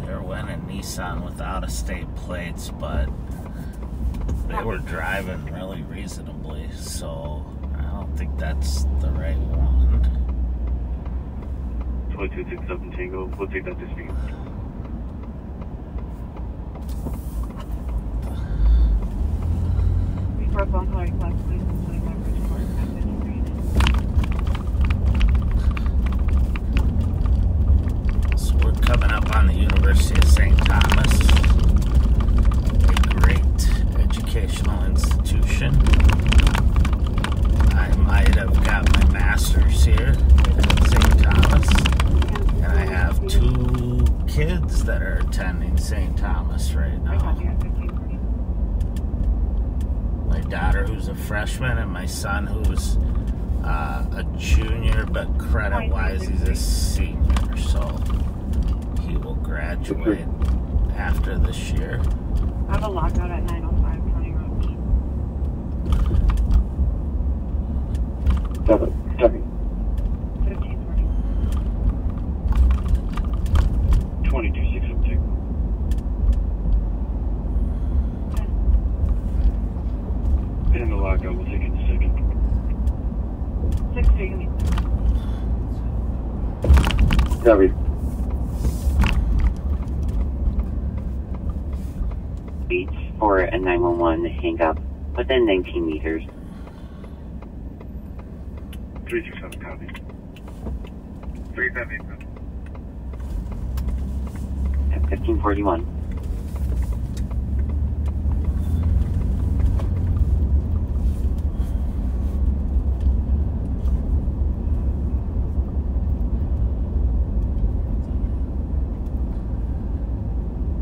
There went a Nissan with out-of-state plates, but they were driving really reasonably, so I don't think that's the right one. 2267 Tango. We'll take that to speed. Report phone call request, please. 25 Bridgeport, message read. So we're coming up on the University of St. Thomas, a great educational institution. I might have got my master's here at St. Thomas, and I have 2 kids that are attending St. Thomas right now. My daughter, who's a freshman, and my son, who's a junior, but credit-wise, he's a senior, so he will graduate after this year. I have a lockout at 905 County Road B. Copy. 1540. 22672. And the lockout, we'll take it in a second. 6 feet. Copy. Beats for a 911 hang up within 19 meters. 367 copy. 378. At 1541.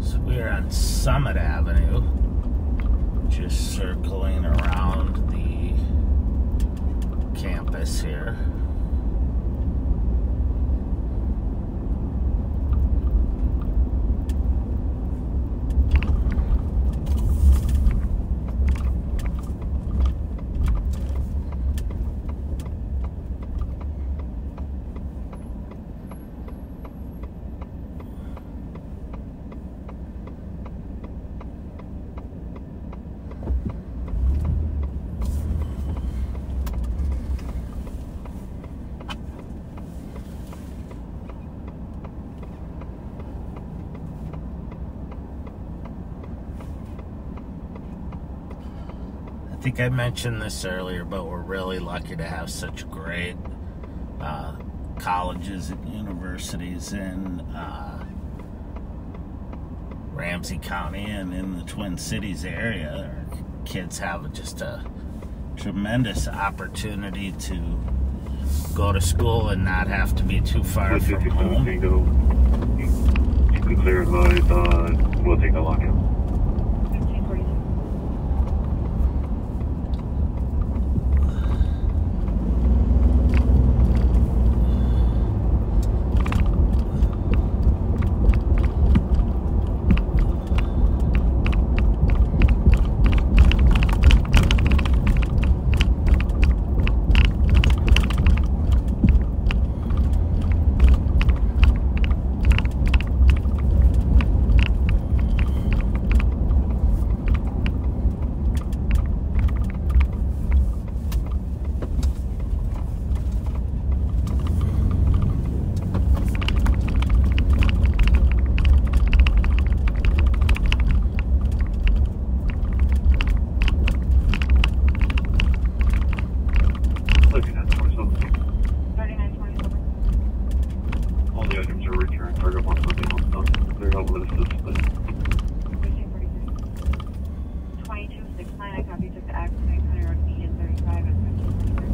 So we're on Summit Avenue, just circling around the campus here. I think I mentioned this earlier, but we're really lucky to have such great colleges and universities in Ramsey County and in the Twin Cities area. Our kids have just a tremendous opportunity to go to school and not have to be too far from home. You can clear advise, we'll take a lockout. 1540. 3927. All the items are returned. Target 141. They're held with assistance. 2269, I copy, took the accident, County Road E and 35 at 1543.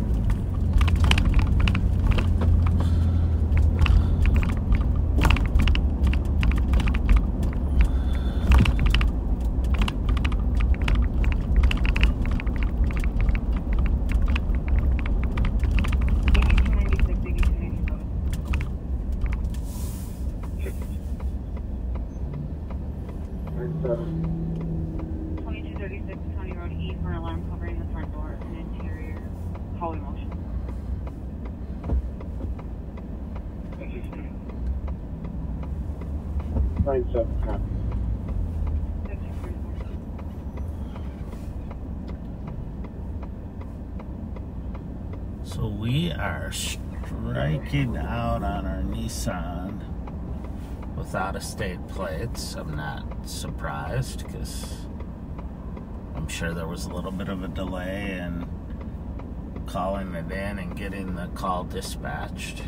So we are striking out on our Nissan with out-of-state plates. I'm not surprised because I'm sure there was a little bit of a delay in calling it in and getting the call dispatched.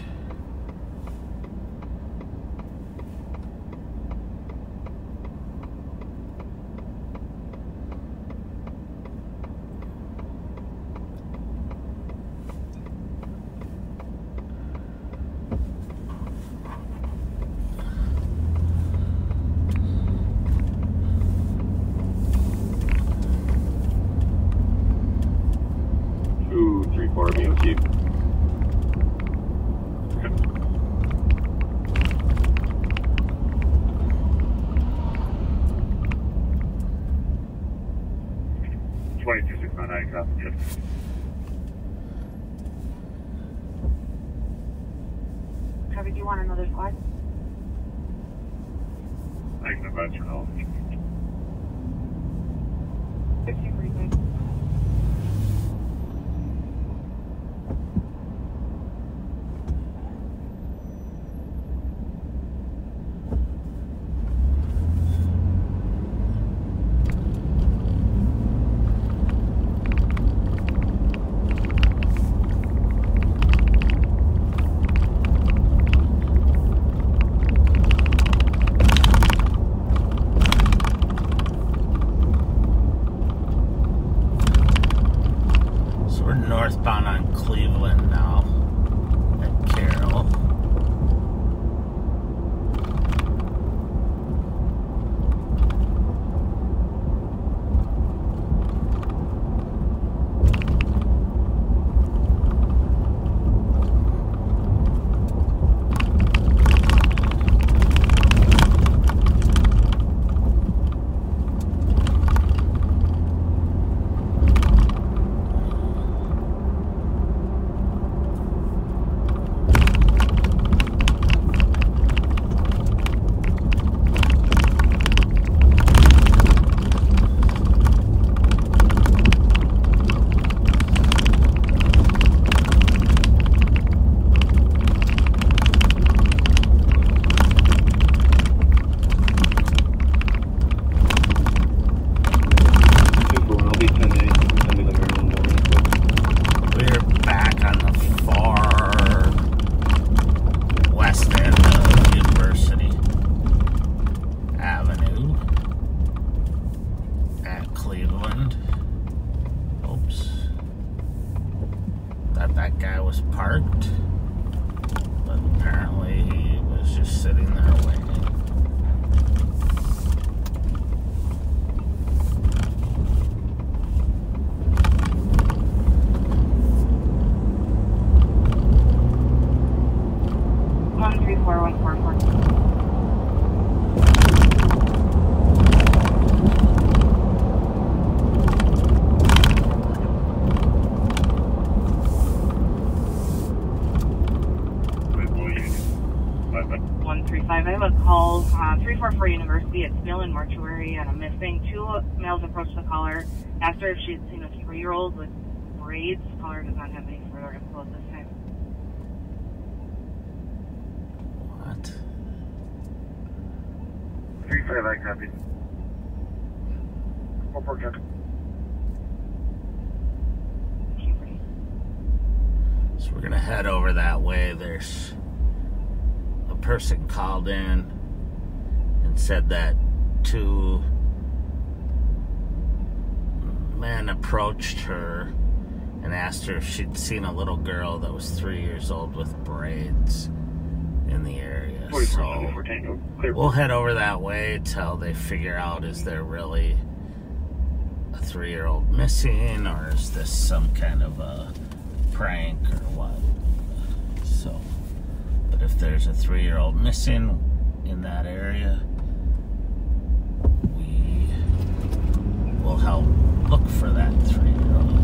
Copy, do you want another squad? I can advise your knowledge. 1543. Northbound on Cleveland now at Carroll. That guy was parked, but apparently he was just sitting there waiting. I have a call, 344 University at Millen Mortuary, and I'm missing. Two males approached the caller, asked her if she had seen a 3-year-old with braids. The caller does not have any further info at this time. What? 35, I copy. 44 copy. So So we're gonna head over that way. There's a person called in and said that 2 men approached her and asked her if she'd seen a little girl that was 3 years old with braids in the area. So we'll head over that way till they figure out, is there really a 3-year-old missing, or is this some kind of a prank or what? So, but if there's a 3-year-old missing in that area, we will help look for that 3-year-old.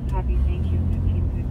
Copy, thank you. 1550.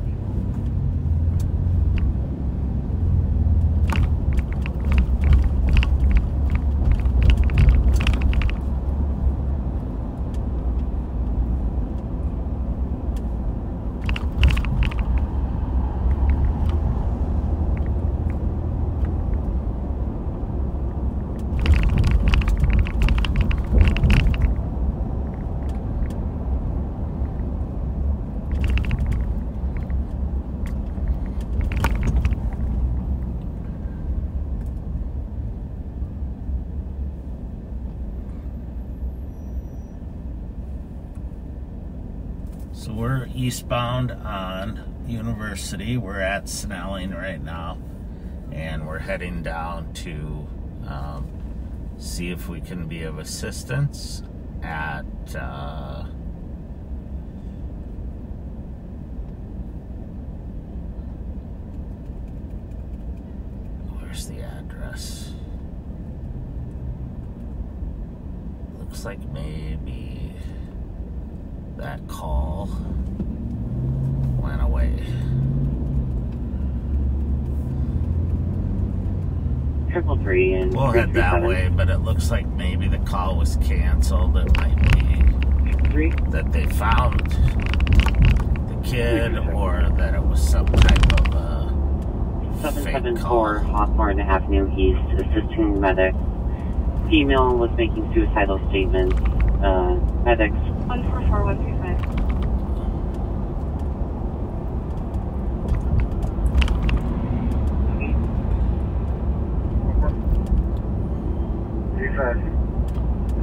So we're eastbound on University. We're at Snelling right now, and we're heading down to see if we can be of assistance at where's the address? Looks like maybe that call went away. Triple 3 and We'll head that way, but it looks like maybe the call was canceled. It might be that they found the kid, or that it was some type of fake call. 774 Hawthorne Avenue East, assisting medic. Female was making suicidal statements. Medics. 144135.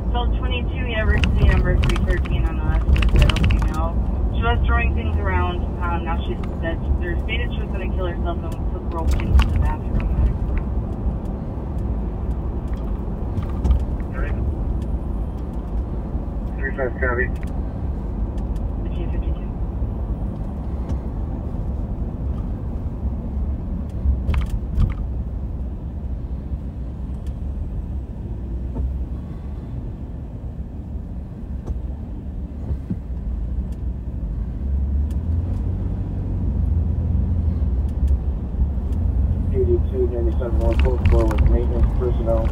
Still 22, University number 313 on the left, suicidal female. She was throwing things around. Now she said there's stated she was going to kill herself and put rope into the bathroom. 35 copy. 1552. Code 4 with maintenance personnel.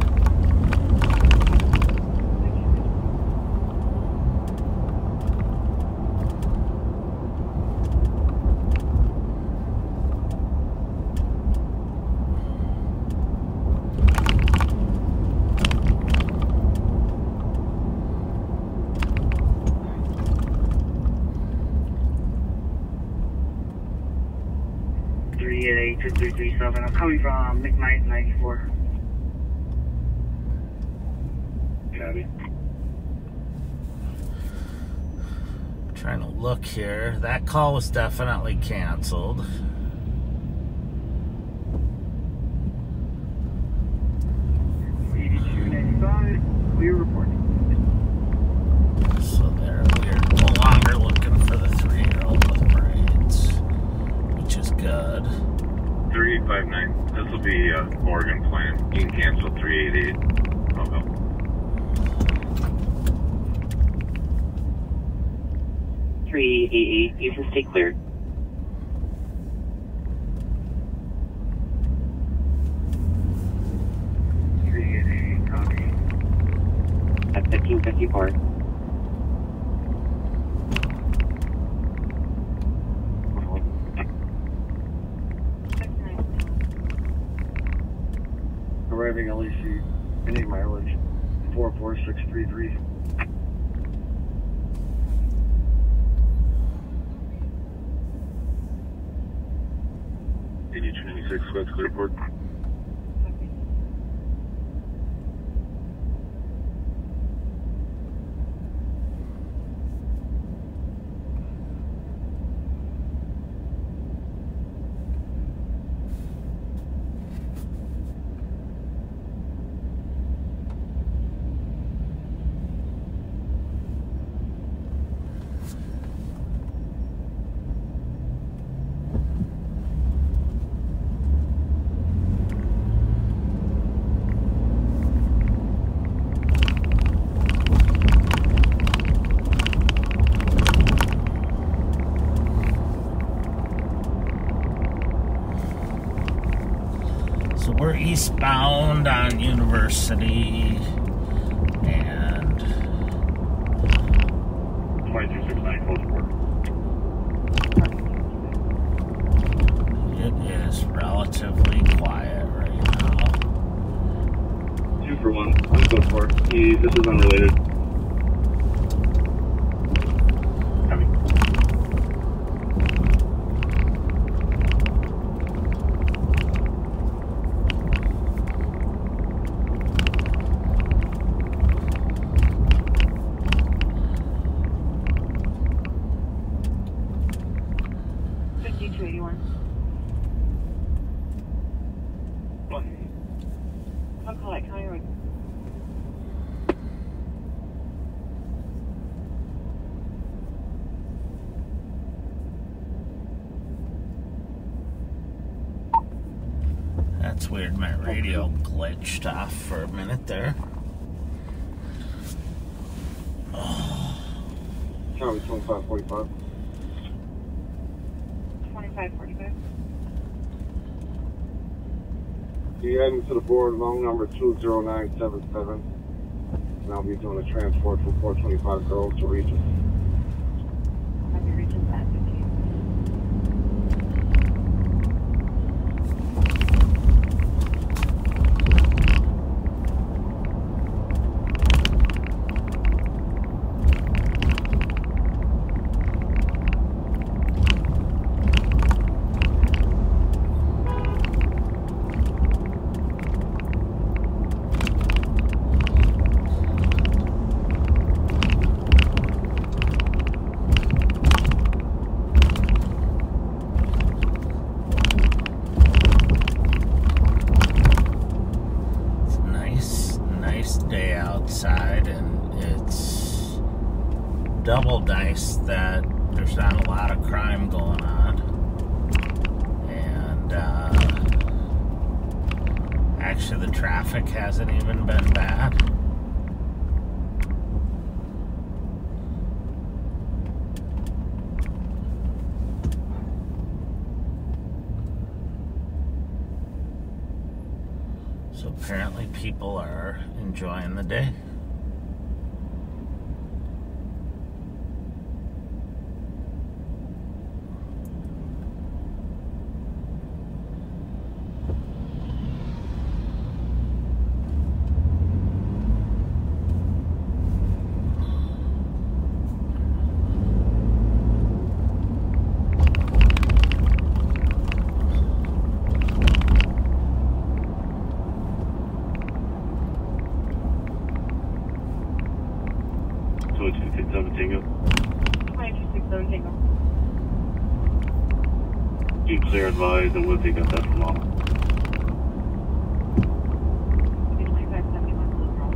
I'm coming from McKnight 94. Copy. Trying to look here. That call was definitely canceled. Clear reporting. So there, we're no longer looking for the 3-year-old with braids, which is good. 3859. This will be Oregon plan. You can cancel 388. Oh, no. 388, you can stay cleared. At 1554. Arriving LEC, any mileage, 44633. Can you 26 West Clearport? So we're eastbound on University, and 2269 close port. it is relatively quiet right now. 2 for 1, on code 4. This is unrelated. Copy. I'll call it County Road. That's weird, my radio glitched off for a minute there. County 2545. 2545. You heading to the board, long number 20977. And I'll be doing a transport from 425 Girls to Regis. Have you reached that 15? Day outside, and it's double nice that there's not a lot of crime going on, and actually the traffic hasn't even been bad. So apparently people are enjoying the day. 2267 Tango. 2267 Tango. You clear advised, and we'll take up that from all. 2571 Blue Cross.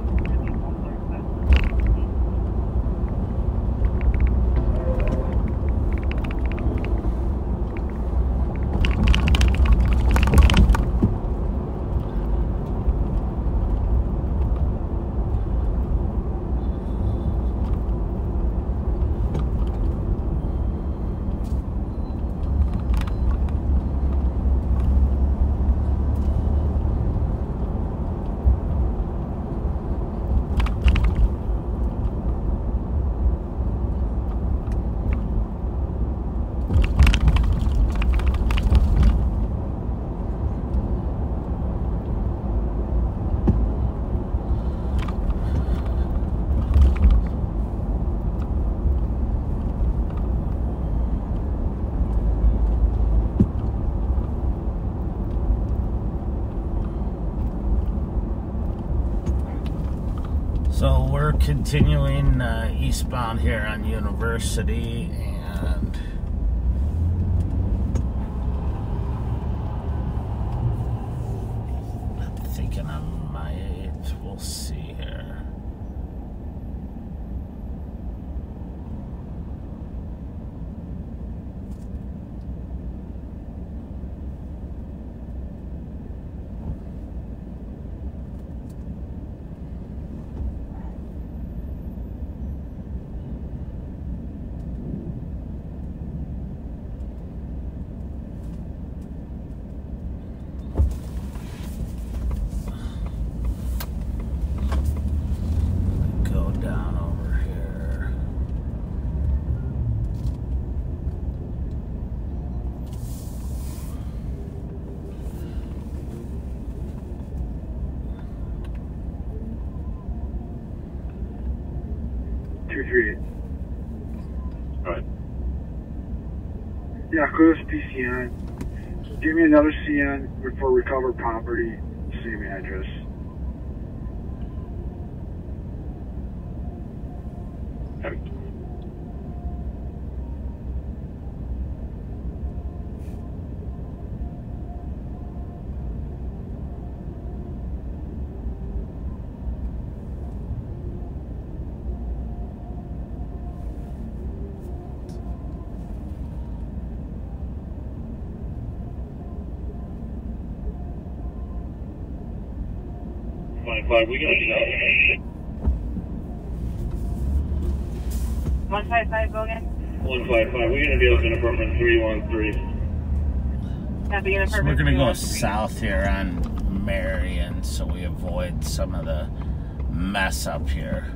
So we're continuing eastbound here on University, and I'm thinking I might, we'll see here. Go down over here. Alright. Yeah, clear this PCN. Give me another CN for recovered property, same address. Heavy. Five, we got it. 155, go again. 155, we're going to be up in apartment 313. Copy, in So we're apartment gonna go 313. south here on Marion so we avoid some of the mess up here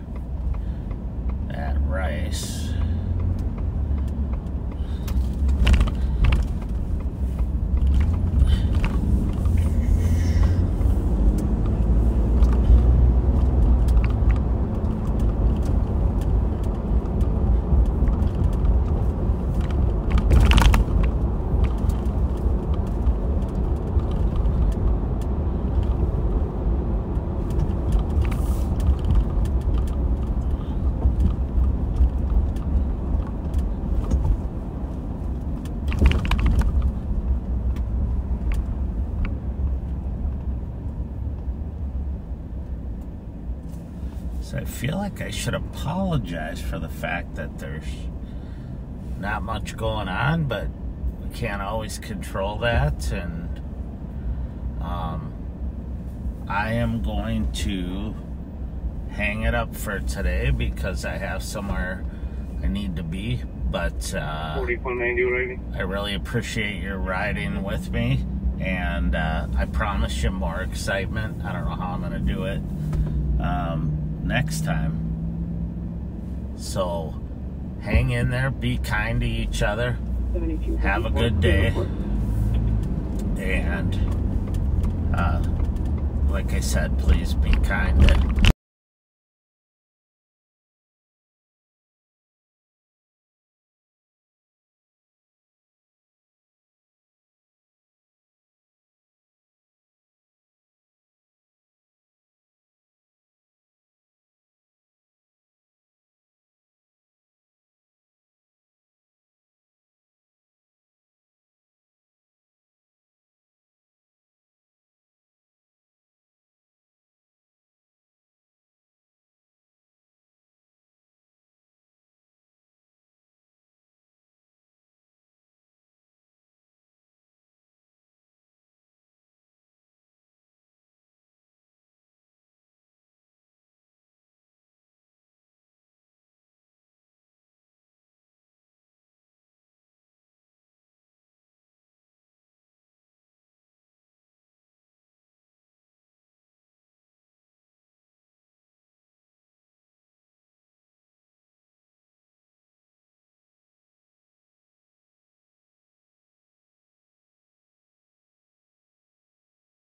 at Rice. So I feel like I should apologize for the fact that there's not much going on, but we can't always control that, and I am going to hang it up for today because I have somewhere I need to be, but 4190 already. I really appreciate your riding with me, and I promise you more excitement. I don't know how I'm going to do it next time. So hang in there, be kind to each other, have a good day, and like I said, please be kind to